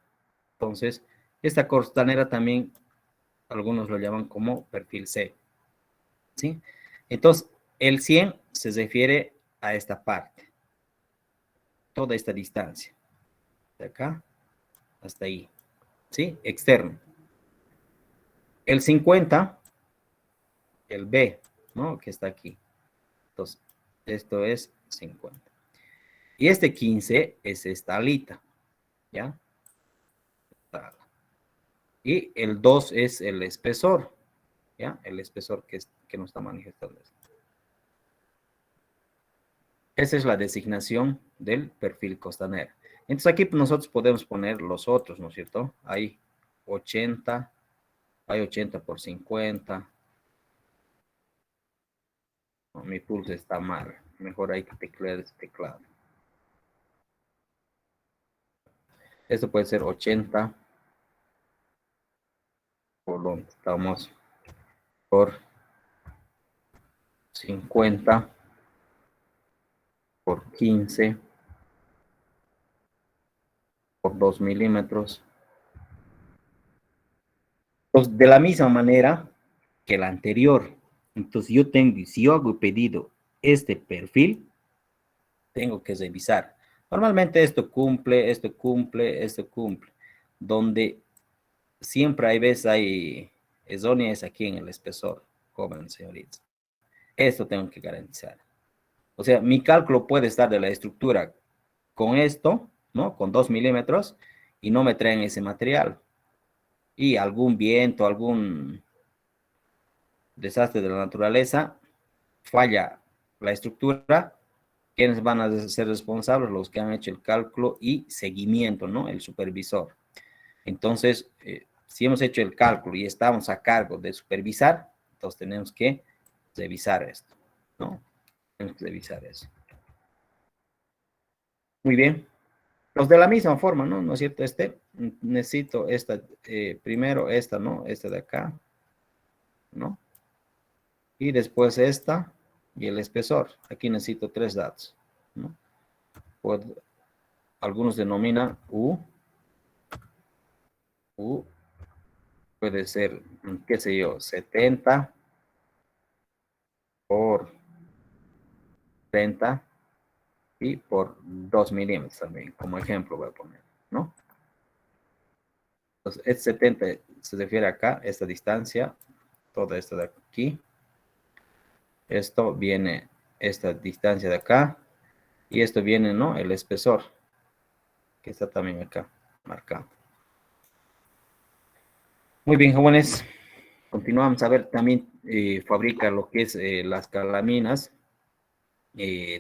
Entonces, esta costanera también algunos lo llaman como perfil C. ¿Sí? Entonces, el 100 se refiere a esta parte. Toda esta distancia. De acá hasta ahí. ¿Sí? Externo. El 50, el B, ¿no? Que está aquí. Entonces, esto es 50. Y este 15 es esta alita, ¿ya? Y el 2 es el espesor, ¿ya? El espesor que nos está manifestando esto. Esa es la designación del perfil costanera. Entonces aquí nosotros podemos poner los otros, ¿no es cierto? Hay 80, hay 80 por 50. No, mi pulso está mal. Mejor hay que teclear este teclado. Esto puede ser 80 por donde estamos por 50 por 15 por 2 milímetros. Entonces, de la misma manera que la anterior. Entonces, si yo hago pedido este perfil, tengo que revisar. Normalmente esto cumple, esto cumple, esto cumple. Donde siempre hay veces hay erróneas aquí en el espesor, jóvenes señoritas. Esto tengo que garantizar. O sea, mi cálculo puede estar de la estructura con esto, ¿no? Con 2 milímetros y no me traen ese material. Y algún viento, algún desastre de la naturaleza, falla la estructura. ¿Quiénes van a ser responsables? Los que han hecho el cálculo y seguimiento, ¿no? El supervisor. Entonces, si hemos hecho el cálculo y estamos a cargo de supervisar, entonces tenemos que revisar esto, ¿no? Tenemos que revisar eso. Muy bien. Pues de la misma forma, ¿no? ¿No es cierto? Necesito esta, primero esta, ¿no? Esta de acá, ¿no? Y después esta y el espesor. Aquí necesito 3 datos, ¿no? Algunos denominan U puede ser, qué sé yo, 70 por 30 y por 2 milímetros también, como ejemplo voy a poner, ¿no? Entonces, este 70 se refiere acá, esta distancia, toda esta de aquí. Esto viene, esta distancia de acá, y esto viene, ¿no? El espesor, que está también acá, marcado. Muy bien, jóvenes. Continuamos a ver, también fabrica lo que es las calaminas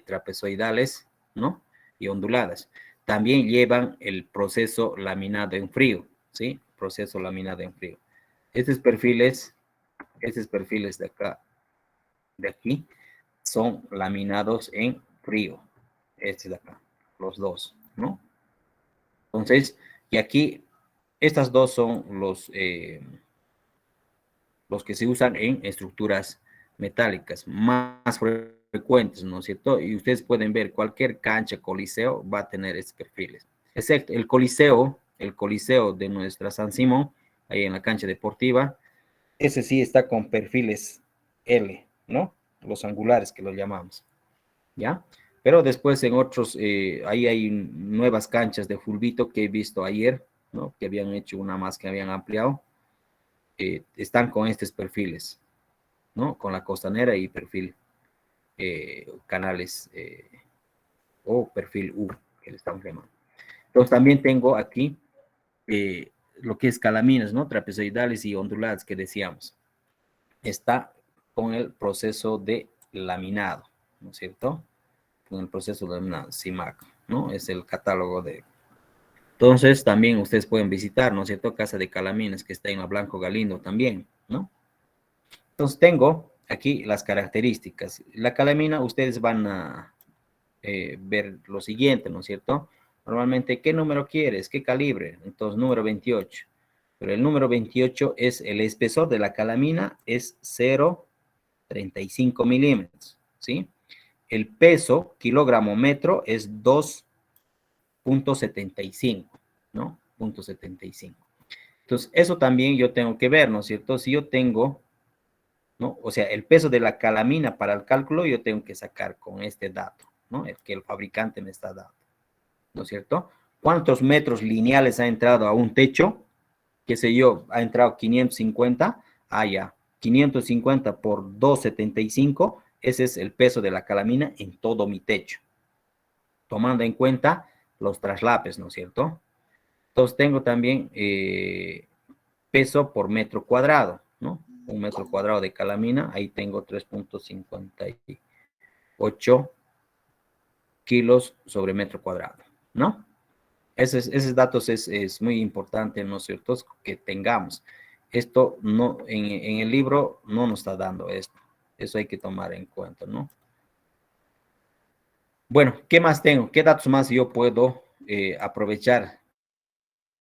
trapezoidales, ¿no? Y onduladas. También llevan el proceso laminado en frío, ¿sí? Proceso laminado en frío. Estos perfiles de acá, de aquí, son laminados en frío. Este de acá, los dos, ¿no? Entonces, y aquí, estas dos son los que se usan en estructuras metálicas más frecuentes, ¿no es cierto? Y ustedes pueden ver, cualquier cancha, coliseo, va a tener estos perfiles. Excepto el coliseo de nuestra San Simón, ahí en la cancha deportiva, ese sí está con perfiles L, ¿no? Los angulares que lo llamamos, ¿ya? Pero después en otros, ahí hay nuevas canchas de fulbito que he visto ayer, ¿no? Que habían hecho una más que habían ampliado. Están con estos perfiles, ¿no? Con la costanera y perfil canales o perfil U, que le estamos llamando. Entonces también tengo aquí lo que es calaminas, ¿no? Trapezoidales y onduladas que decíamos. Está con el proceso de laminado, ¿no es cierto? Con el proceso de laminado, CIMAC, ¿no? Es el catálogo de... Entonces también ustedes pueden visitar, ¿no es cierto? Casa de Calaminas, que está en la Blanco Galindo también, ¿no? Entonces tengo aquí las características. La calamina, ustedes van a ver lo siguiente, ¿no es cierto? Normalmente, ¿qué número quieres? ¿Qué calibre? Entonces, número 28. Pero el número 28 es el espesor de la calamina, es 0,35 milímetros, ¿sí? El peso, kilogramo metro, es 2,75, ¿no? 0,75. Entonces, eso también yo tengo que ver, ¿no es cierto? Si yo tengo, ¿no? O sea, el peso de la calamina para el cálculo, yo tengo que sacar con este dato, ¿no? El que el fabricante me está dando, ¿no es cierto? ¿Cuántos metros lineales ha entrado a un techo? Qué sé yo, ha entrado 550, ya, 550 por 2,75, ese es el peso de la calamina en todo mi techo, tomando en cuenta los traslapes, ¿no es cierto? Entonces tengo también peso por metro cuadrado, ¿no? Un metro cuadrado de calamina, ahí tengo 3,58 kilos sobre metro cuadrado, ¿no? Esos datos es muy importante, ¿no es cierto?, que tengamos. Esto no, en el libro no nos está dando esto. Eso hay que tomar en cuenta, ¿no? Bueno, ¿qué más tengo? ¿Qué datos más yo puedo aprovechar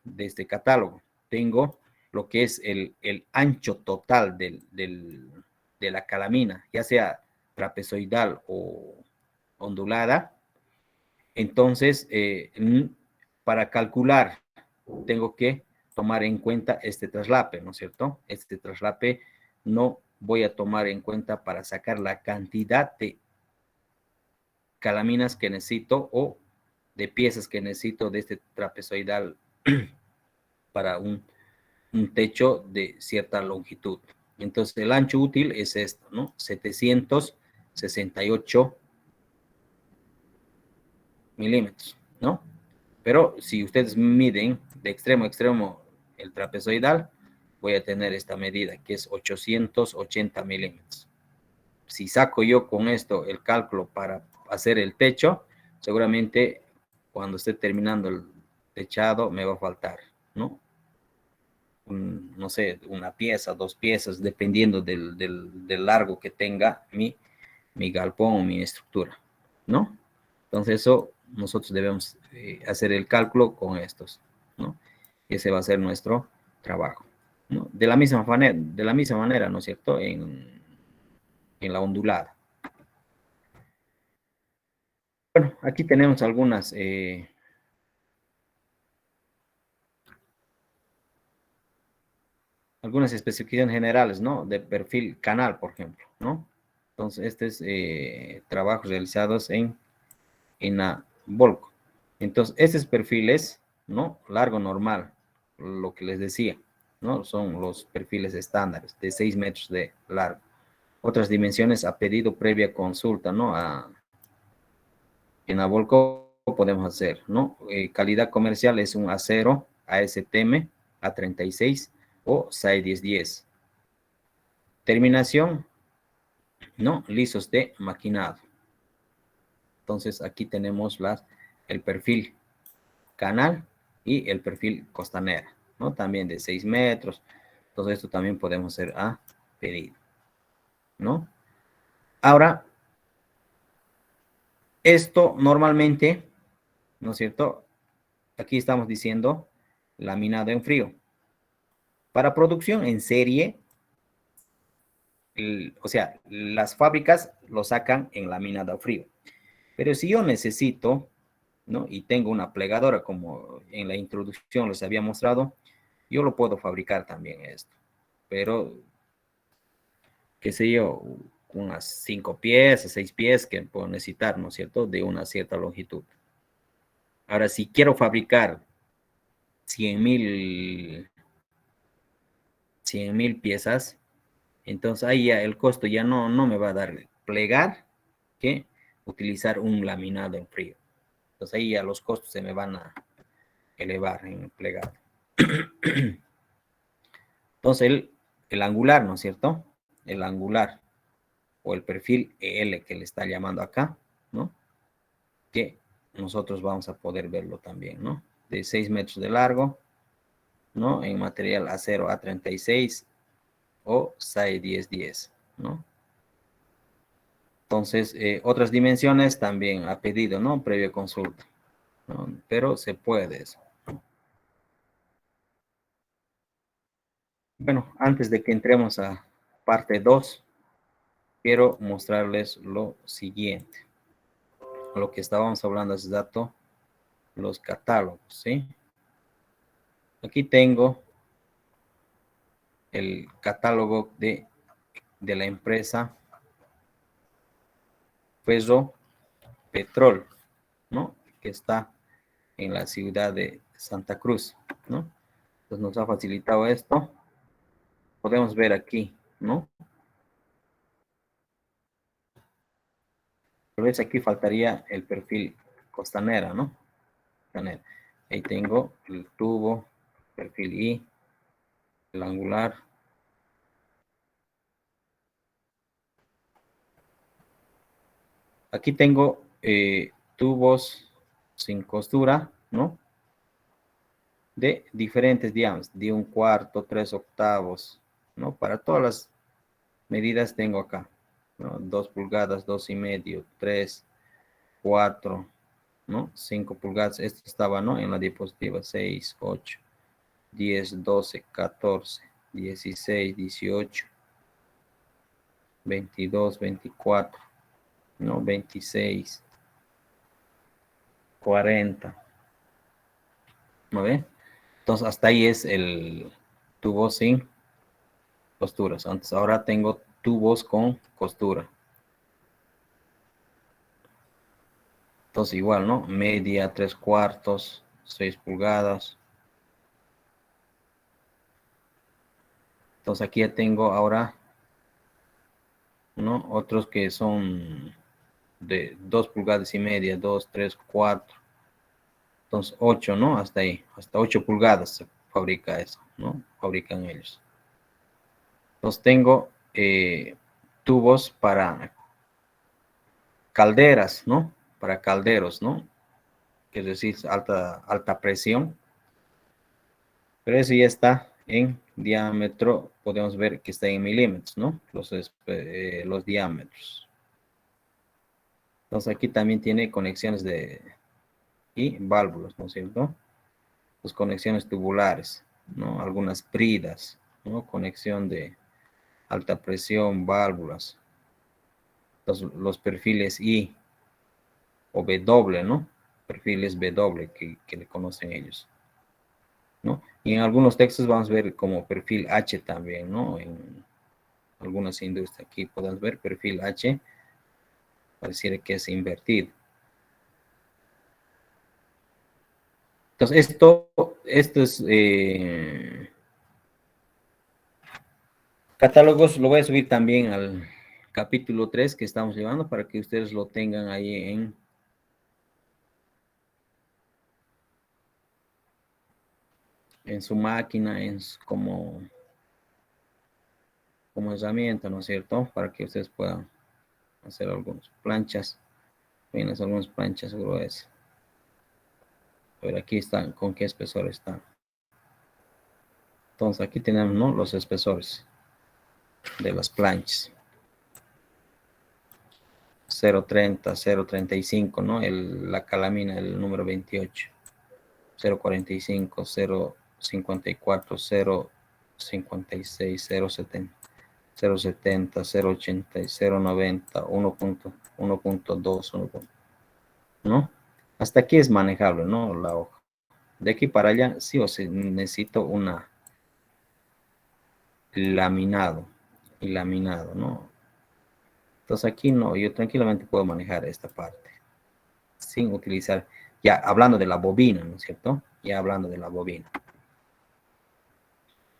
de este catálogo? Tengo lo que es el ancho total de la calamina, ya sea trapezoidal o ondulada. Entonces, para calcular, tengo que tomar en cuenta este traslape, ¿no es cierto? Este traslape no voy a tomar en cuenta para sacar la cantidad de calaminas que necesito o de piezas que necesito de este trapezoidal para un techo de cierta longitud. Entonces, el ancho útil es esto, ¿no? 768 milímetros, ¿no? Pero si ustedes miden de extremo a extremo el trapezoidal, voy a tener esta medida, que es 880 milímetros. Si saco yo con esto el cálculo para hacer el techo, seguramente cuando esté terminando el techado me va a faltar, ¿no? No sé, una pieza, dos piezas, dependiendo del largo que tenga mi galpón o mi estructura, ¿no? Entonces eso nosotros debemos hacer el cálculo con estos, ¿no? Ese va a ser nuestro trabajo, ¿no? De la misma manera, ¿no es cierto?, en la ondulada. Bueno, aquí tenemos algunas especificaciones generales, ¿no? De perfil canal, por ejemplo, ¿no? Entonces, este es trabajos realizados en la Volco. Entonces, estos perfiles, ¿no? Largo normal, lo que les decía, ¿no? Son los perfiles estándares de 6 metros de largo. Otras dimensiones a pedido previa consulta, ¿no? En la Volco podemos hacer, ¿no? Calidad comercial es un acero ASTM A36 o SAE 1010. Terminación, ¿no? Lisos de maquinado. Entonces, aquí tenemos el perfil canal y el perfil costanera, ¿no? También de 6 metros. Todo esto también podemos hacer a pedido, ¿no? Ahora, esto normalmente, ¿no es cierto? Aquí estamos diciendo laminado en frío. Para producción en serie, o sea, las fábricas lo sacan en laminado frío. Pero si yo necesito, ¿no? Y tengo una plegadora, como en la introducción les había mostrado, yo lo puedo fabricar también esto. Pero, qué sé yo, unas 5 pies, 6 pies que puedo necesitar, ¿no es cierto? De una cierta longitud. Ahora, si quiero fabricar 100,000 piezas, entonces ahí ya el costo ya no me va a dar plegar que utilizar un laminado en frío. Entonces ahí ya los costos se me van a elevar en plegado. Entonces el angular, ¿no es cierto? El angular o el perfil EL que le está llamando acá, ¿no? Que nosotros vamos a poder verlo también, ¿no? De 6 metros de largo, ¿no? En material acero A36 o SAE 1010, ¿no? Entonces, otras dimensiones también a pedido, ¿no? Previa consulta, ¿no? Pero se puede eso. Bueno, antes de que entremos a parte 2, quiero mostrarles lo siguiente. Lo que estábamos hablando hace rato, los catálogos, ¿sí? Aquí tengo el catálogo de la empresa Ferro Petrol, ¿no? Que está en la ciudad de Santa Cruz, ¿no? Entonces nos ha facilitado esto. Podemos ver aquí, ¿no? Tal vez aquí faltaría el perfil costanera, ¿no? Costanera. Ahí tengo el tubo, perfil I, el angular. Aquí tengo tubos sin costura, ¿no? De diferentes diámetros, de 1/4, 3/8, ¿no? Para todas las medidas tengo acá, ¿no? 2 pulgadas, 2,5, 3, 4, ¿no? 5 pulgadas. Esto estaba, ¿no? En la diapositiva 6, 8, 10, 12, 14, 16, 18, 22, 24, ¿no? 26, 40, ¿no ve? Entonces, hasta ahí es el tubo sin costuras. Antes, ahora tengo tubos con costura. Entonces, igual, ¿no? Media, 3/4, 6 pulgadas. Entonces, aquí ya tengo ahora, ¿no? Otros que son de 2,5 pulgadas, 2, 3, 4. Entonces, 8, ¿no? Hasta ahí, hasta 8 pulgadas se fabrica eso, ¿no? Fabrican ellos. Entonces, tengo tubos para calderas, ¿no? Para calderos, ¿no? Que es decir, alta presión. Pero eso ya está en diámetro, podemos ver que está en milímetros, ¿no? Los diámetros. Entonces, aquí también tiene conexiones y válvulas, ¿no es cierto? Pues conexiones tubulares, ¿no? Algunas bridas, ¿no? Conexión de alta presión, válvulas. Los perfiles I o W, ¿no? Perfiles W que le conocen ellos, ¿no? Y en algunos textos vamos a ver como perfil H también, ¿no? En algunas industrias aquí podemos ver perfil H, pareciera que es invertido. Entonces, estos catálogos lo voy a subir también al capítulo 3 que estamos llevando para que ustedes lo tengan ahí en su máquina, como herramienta, ¿no es cierto? Para que ustedes puedan hacer algunas planchas, algunas planchas gruesas. A ver, aquí están, ¿con qué espesor están? Entonces, aquí tenemos, ¿no? Los espesores de las planchas. 0,30, 0,35, ¿no? La calamina, el número 28. 0,45, 0,54, 0,56, 0,70, 0,70, 0,80, 0,90, 1,2, ¿no? Hasta aquí es manejable, ¿no? La hoja. De aquí para allá, sí o sí, necesito una laminado, ¿no? Entonces aquí no, yo tranquilamente puedo manejar esta parte sin utilizar, ya hablando de la bobina, ¿no es cierto? Ya hablando de la bobina.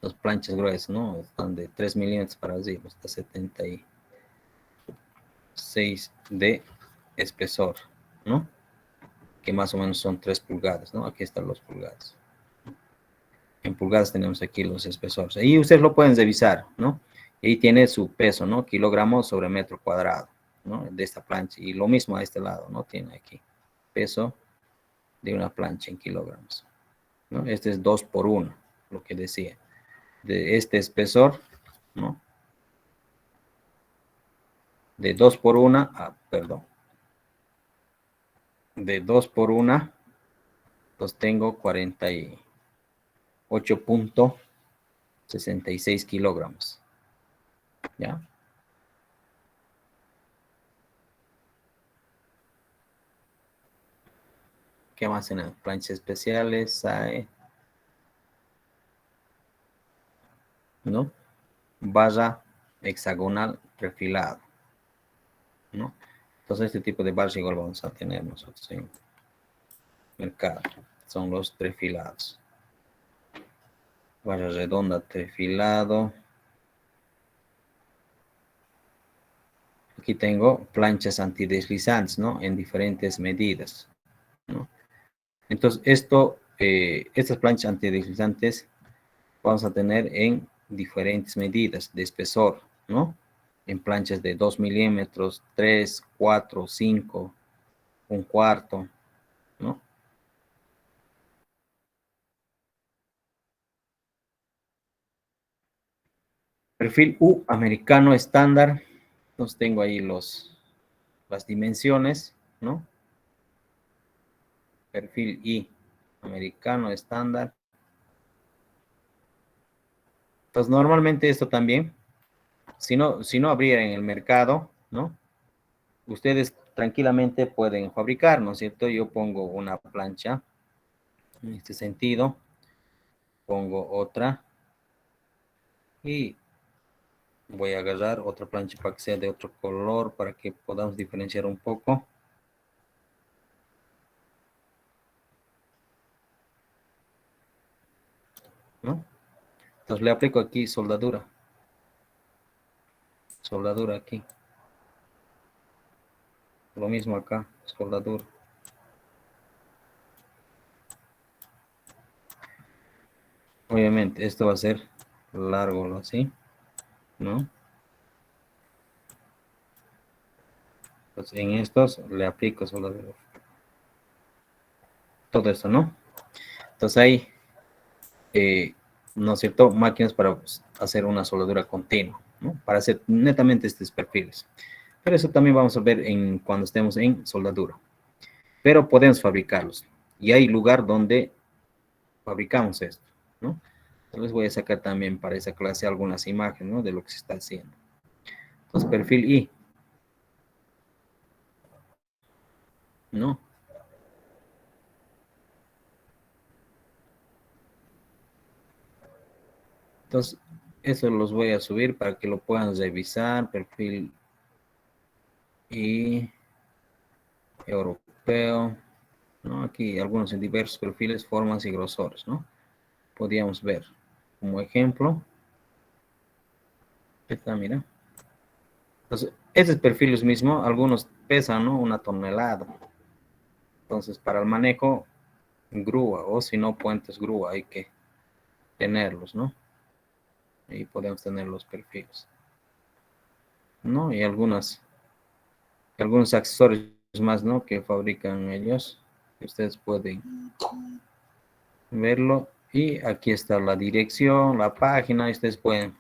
Las planchas gruesas, ¿no? Están de 3 milímetros para arriba, hasta 76 de espesor, ¿no? Que más o menos son 3 pulgadas, ¿no? Aquí están los pulgadas. En pulgadas tenemos aquí los espesores. Ahí ustedes lo pueden revisar, ¿no? Y ahí tiene su peso, ¿no? Kilogramos sobre metro cuadrado, ¿no? De esta plancha. Y lo mismo a este lado, ¿no? Tiene aquí peso de una plancha en kilogramos, ¿no? Este es 2 por 1, lo que decía. De este espesor, ¿no? De 2 por 1, perdón. De 2 por 1, pues tengo 48.66 kilogramos. ¿Ya? ¿Qué más en las planchas especiales hay? ¿No? Barra hexagonal perfilado, ¿no? Entonces este tipo de barra igual vamos a tener nosotros en mercado. Son los trefilados. Barra redonda trefilado. Aquí tengo planchas antideslizantes, ¿no? En diferentes medidas, ¿no? Entonces estas planchas antideslizantes vamos a tener en diferentes medidas de espesor, ¿no? En planchas de 2 milímetros, 3, 4, 5, un cuarto, ¿no? Perfil U americano estándar. Entonces tengo ahí las dimensiones, ¿no? Perfil I americano estándar. Entonces normalmente esto también, si no habría en el mercado, ¿no? Ustedes tranquilamente pueden fabricar, ¿no es cierto? Yo pongo una plancha en este sentido, pongo otra y voy a agarrar otra plancha para que sea de otro color, para que podamos diferenciar un poco. ¿No? Entonces le aplico aquí soldadura. Soldadura aquí. Lo mismo acá, soldadura. Obviamente esto va a ser largo, así, ¿no? Entonces en estos le aplico soldadura. Todo esto, ¿no? Entonces hay, ¿no es cierto?, máquinas para hacer una soldadura continua, ¿no? Para hacer netamente estos perfiles. Pero eso también vamos a ver cuando estemos en soldadura. Pero podemos fabricarlos. Y hay lugar donde fabricamos esto, ¿no? Les voy a sacar también para esa clase algunas imágenes, ¿no? De lo que se está haciendo. Entonces, perfil I, ¿no? Entonces, eso los voy a subir para que lo puedan revisar. Perfil I europeo, ¿no? Aquí algunos en diversos perfiles, formas y grosores, ¿no? Podríamos ver como ejemplo. Esta, mira. Entonces, esos perfiles mismos, algunos pesan, ¿no? 1 tonelada. Entonces, para el manejo, grúa, o si no, puentes grúa, hay que tenerlos, ¿no? Y podemos tener los perfiles, ¿no? Y algunos accesorios más, ¿no? Que fabrican ellos, que ustedes pueden verlo. Y aquí está la dirección, la página, y ustedes pueden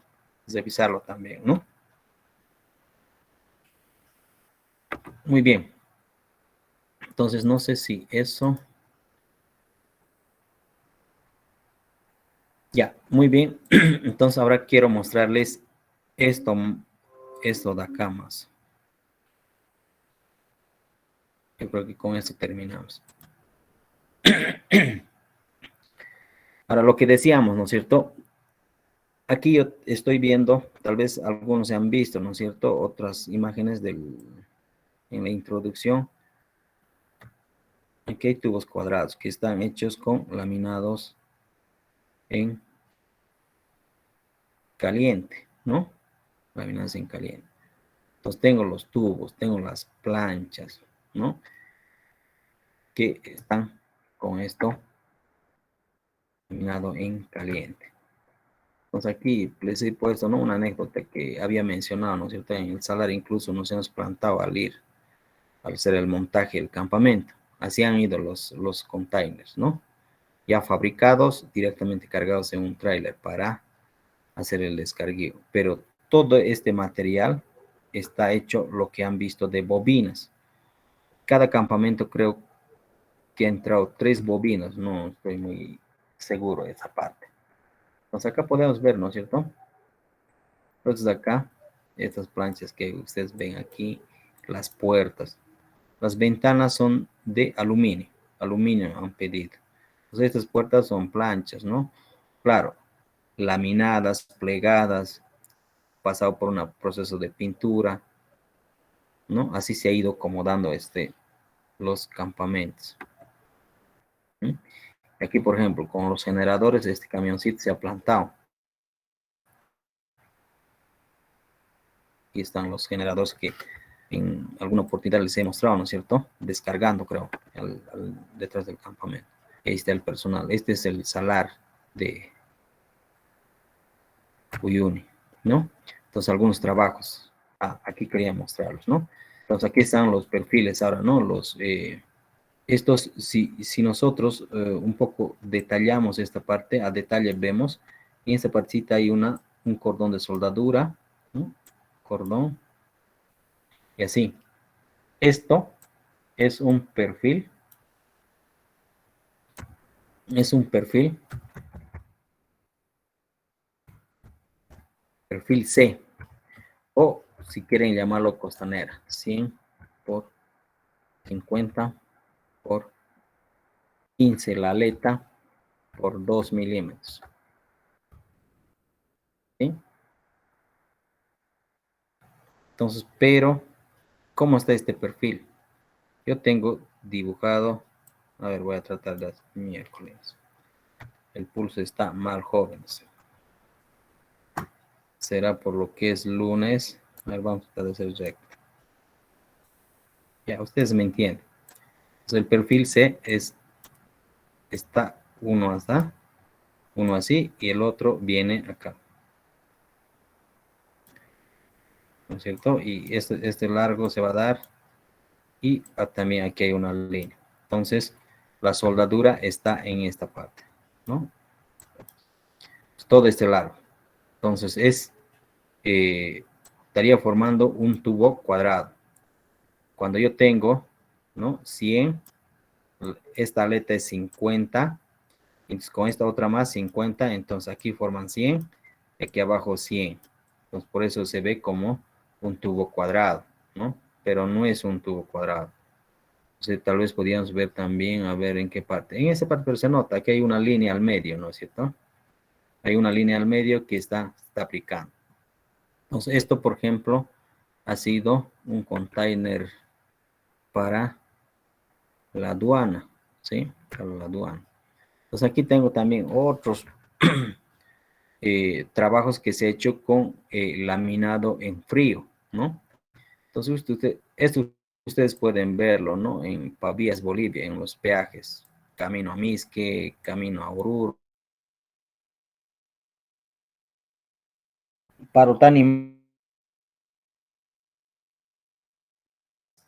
revisarlo también, ¿no? Muy bien. Entonces, no sé si eso... Ya, muy bien. Entonces, ahora quiero mostrarles esto de acá más. Yo creo que con esto terminamos. Ahora, lo que decíamos, ¿no es cierto? Aquí yo estoy viendo, tal vez algunos se han visto, ¿no es cierto? Otras imágenes en la introducción. Aquí hay tubos cuadrados que están hechos con laminados en caliente, ¿no? Laminados en caliente. Entonces tengo los tubos, tengo las planchas, ¿no? Que están con esto laminado en caliente. Entonces aquí les he puesto, ¿no?, una anécdota que había mencionado, ¿no es cierto? En el salar incluso nos hemos plantado al ir, al hacer el montaje del campamento. Así han ido los containers, ¿no? Ya fabricados, directamente cargados en un tráiler para hacer el descargueo. Pero todo este material está hecho lo que han visto de bobinas. Cada campamento creo que ha entrado 3 bobinas, no estoy muy seguro de esa parte. Entonces acá podemos ver, ¿no es cierto? Entonces acá, estas planchas que ustedes ven aquí, las puertas, las ventanas son de aluminio han pedido. Entonces estas puertas son planchas, ¿no? Claro, laminadas, plegadas, pasado por un proceso de pintura, ¿no? Así se ha ido acomodando los campamentos. ¿Mm? Aquí, por ejemplo, con los generadores, este camioncito se ha plantado. Aquí están los generadores que en alguna oportunidad les he mostrado, ¿no es cierto? Descargando, creo, detrás del campamento. Ahí está el personal. Este es el salar de Uyuni, ¿no? Entonces, algunos trabajos. Aquí quería mostrarlos, ¿no? Entonces, aquí están los perfiles ahora, ¿no? Estos, si nosotros un poco detallamos esta parte, a detalle vemos, en esta partecita hay un cordón de soldadura, ¿no? Cordón, y así. Esto es un perfil, perfil C, o si quieren llamarlo costanera, 100 por 50 por 15 la aleta por 2 milímetros. ¿Sí? Entonces, pero, ¿cómo está este perfil? Yo tengo dibujado, a ver, voy a tratar de miércoles. El pulso está mal, jóvenes. Será por lo que es lunes. A ver, vamos a tratar de hacer recto. Ya, ustedes me entienden. Entonces, el perfil C está uno hasta, uno así, y el otro viene acá. ¿No es cierto? Y este largo se va a dar, y también aquí hay una línea. Entonces, la soldadura está en esta parte, ¿no? Todo este largo. Entonces, estaría formando un tubo cuadrado. Cuando yo tengo, ¿no?, 100, esta aleta es 50, entonces con esta otra más 50, entonces aquí forman 100, aquí abajo 100. Entonces por eso se ve como un tubo cuadrado, ¿no? Pero no es un tubo cuadrado. Entonces tal vez podríamos ver también, a ver en qué parte. En esa parte, pero se nota que hay una línea al medio, ¿no es cierto? Hay una línea al medio que está aplicando. Entonces esto, por ejemplo, ha sido un container para la aduana, ¿sí? Para la aduana. Entonces aquí tengo también otros trabajos que se ha hecho con laminado en frío, ¿no? Entonces esto ustedes pueden verlo, ¿no? En Pavías, Bolivia, en los peajes, camino a Misque, camino a Oruro, Parotani,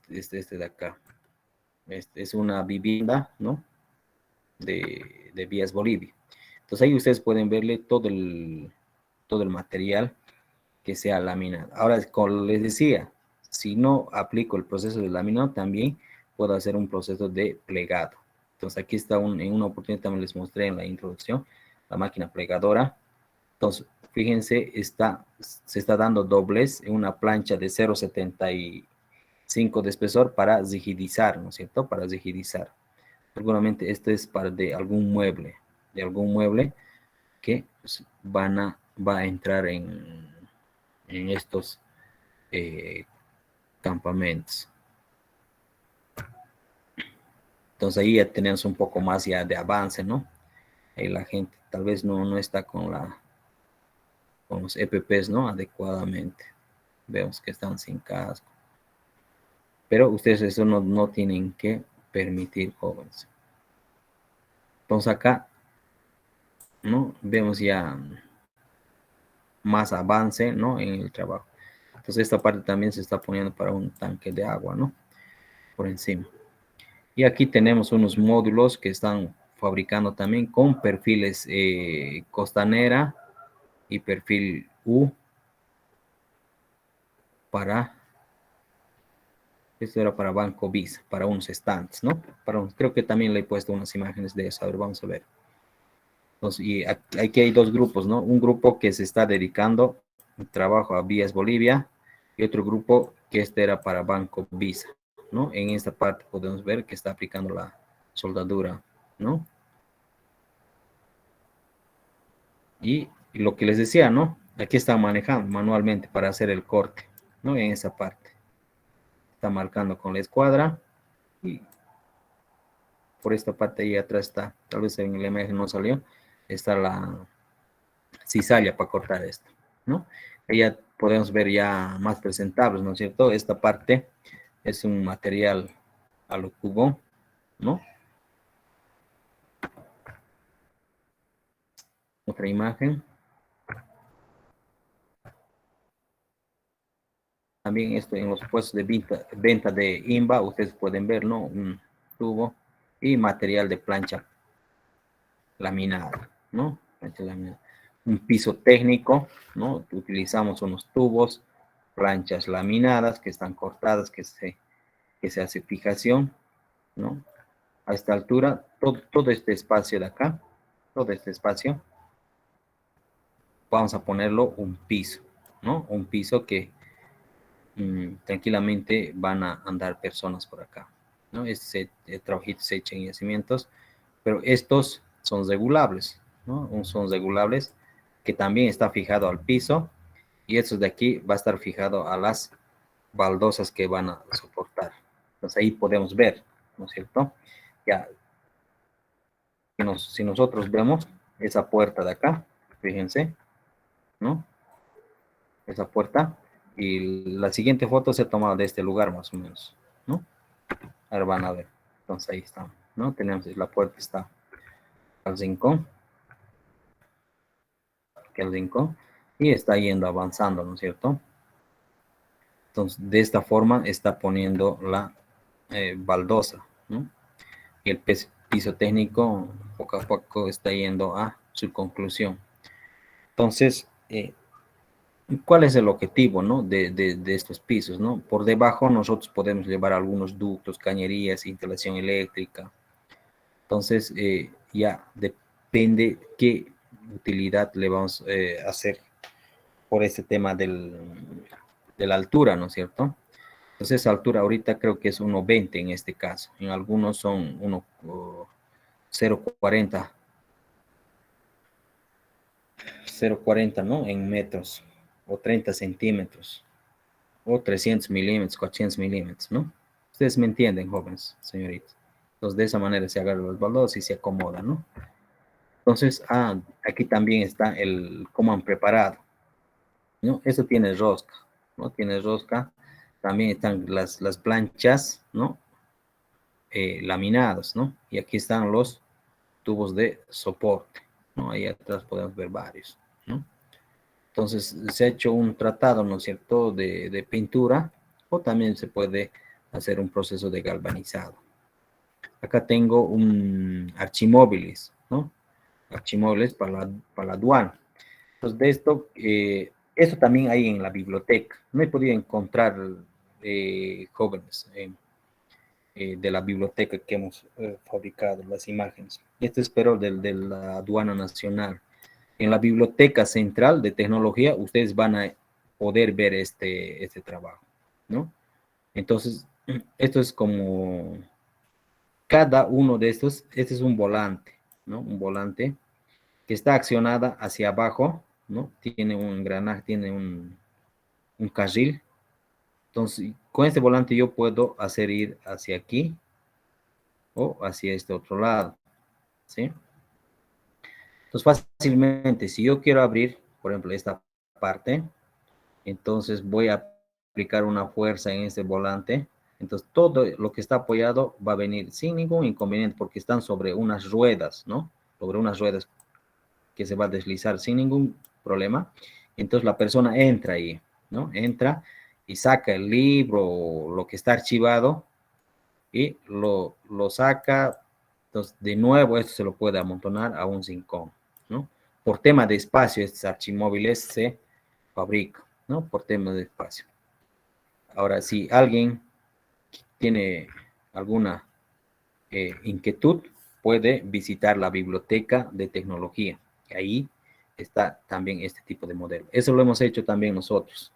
este de acá. Este es una vivienda, ¿no? De Vías Bolivia. Entonces ahí ustedes pueden verle todo el material que sea laminado. Ahora, como les decía, si no aplico el proceso de laminado, también puedo hacer un proceso de plegado. Entonces aquí está, en una oportunidad también les mostré en la introducción, la máquina plegadora. Entonces, fíjense, se está dando doblez en una plancha de 0,75 de espesor para rigidizar, ¿no es cierto? Para rigidizar. Seguramente este es para de algún mueble que van a va a entrar en estos campamentos. Entonces ahí ya tenemos un poco más ya de avance, ¿no? Ahí la gente tal vez no está con los EPPs, ¿no? Adecuadamente. Vemos que están sin casco. Pero ustedes eso no tienen que permitir, jóvenes. Entonces acá, ¿no? Vemos ya más avance, ¿no? En el trabajo. Entonces esta parte también se está poniendo para un tanque de agua, ¿no? Por encima. Y aquí tenemos unos módulos que están fabricando también con perfiles costanera y perfil U para, esto era para Banco Visa, para unos stands, ¿no? Creo que también le he puesto unas imágenes de eso, a ver, vamos a ver. Entonces, y aquí hay dos grupos, ¿no? Un grupo que se está dedicando al trabajo a Vías Bolivia y otro grupo que este era para Banco Visa, ¿no? En esta parte podemos ver que está aplicando la soldadura, ¿no? Y lo que les decía, ¿no? Aquí están manejando manualmente para hacer el corte, ¿no? En esa parte. Está marcando con la escuadra y por esta parte ahí atrás está, tal vez en la imagen no salió, está la cizalla para cortar esto, ¿no? Ahí ya podemos ver ya más presentables, ¿no es cierto? Esta parte es un material a lo cubo, ¿no? Otra imagen. También esto en los puestos de venta de INVA, ustedes pueden ver, ¿no? Un tubo y material de plancha laminada, ¿no? Plancha laminada. Un piso técnico, ¿no? Utilizamos unos tubos, planchas laminadas que están cortadas, que se hace fijación, ¿no? A esta altura, todo este espacio de acá, todo este espacio, vamos a ponerlo un piso, ¿no? Un piso que tranquilamente van a andar personas por acá, ¿no? Este trabajito se echa en yacimientos, pero estos son regulables, ¿no? Son regulables que también está fijado al piso y estos de aquí va a estar fijado a las baldosas que van a soportar. Entonces ahí podemos ver, ¿no es cierto? Ya, si nosotros vemos esa puerta de acá, fíjense, ¿no? Esa puerta. Y la siguiente foto se ha tomado de este lugar más o menos, ¿no? Ahora van a ver. Entonces ahí está, ¿no? Tenemos, la puerta está al rincón, que el rincón, y está yendo avanzando, ¿no es cierto? Entonces, de esta forma está poniendo la baldosa, ¿no? Y el piso técnico poco a poco está yendo a su conclusión. Entonces, ¿cuál es el objetivo, ¿no? de estos pisos, ¿no? Por debajo nosotros podemos llevar algunos ductos, cañerías, instalación eléctrica. Entonces, ya depende qué utilidad le vamos a hacer por este tema de la altura, ¿no es cierto? Entonces, esa altura ahorita creo que es 1,20 en este caso. En algunos son 0,40. 0,40, ¿no? En metros. O 30 centímetros. O 300 milímetros, 400 milímetros, ¿no? Ustedes me entienden, jóvenes, señoritas. Entonces, de esa manera se agarran los baldosas y se acomodan, ¿no? Entonces, aquí también está cómo han preparado, ¿no? Eso tiene rosca, ¿no? Tiene rosca. También están las planchas, ¿no? Laminadas, ¿no? Y aquí están los tubos de soporte, ¿no? Ahí atrás podemos ver varios, ¿no? Entonces, se ha hecho un tratado, ¿no es cierto?, de pintura, o también se puede hacer un proceso de galvanizado. Acá tengo un archimóviles, ¿no? Archimóviles para la aduana. Entonces, de esto también hay en la biblioteca. No he podido encontrar jóvenes de la biblioteca que hemos fabricado, las imágenes. Esto espero de la aduana nacional. En la biblioteca central de tecnología, ustedes van a poder ver este trabajo, ¿no? Entonces, esto es como cada uno de estos, este es un volante, ¿no? Un volante que está accionada hacia abajo, ¿no? Tiene un engranaje, tiene un carril. Entonces, con este volante yo puedo hacer ir hacia aquí o hacia este otro lado, ¿sí? Entonces, fácilmente, si yo quiero abrir, por ejemplo, esta parte, entonces voy a aplicar una fuerza en este volante. Entonces, todo lo que está apoyado va a venir sin ningún inconveniente porque están sobre unas ruedas, ¿no? Sobre unas ruedas que se va a deslizar sin ningún problema. Entonces, la persona entra ahí, ¿no? Entra y saca el libro o lo que está archivado y lo saca. Entonces, de nuevo, esto se lo puede amontonar a un rincón, ¿no? Por tema de espacio, estos archimóviles se fabrican, ¿no? Por tema de espacio. Ahora, si alguien tiene alguna inquietud, puede visitar la biblioteca de tecnología. Ahí está también este tipo de modelo. Eso lo hemos hecho también nosotros.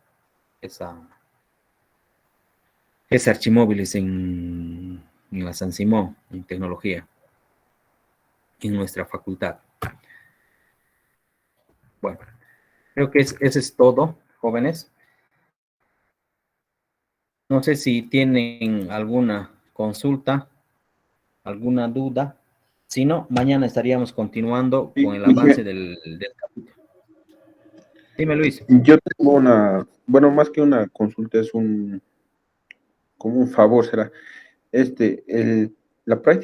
Ese archimóviles en la San Simón, en tecnología, en nuestra facultad. Bueno, creo que eso es todo, jóvenes. No sé si tienen alguna consulta, alguna duda. Si no, mañana estaríamos continuando con el avance del capítulo. Dime, Luis. Yo tengo una, bueno, más que una consulta, es como un favor, será. La práctica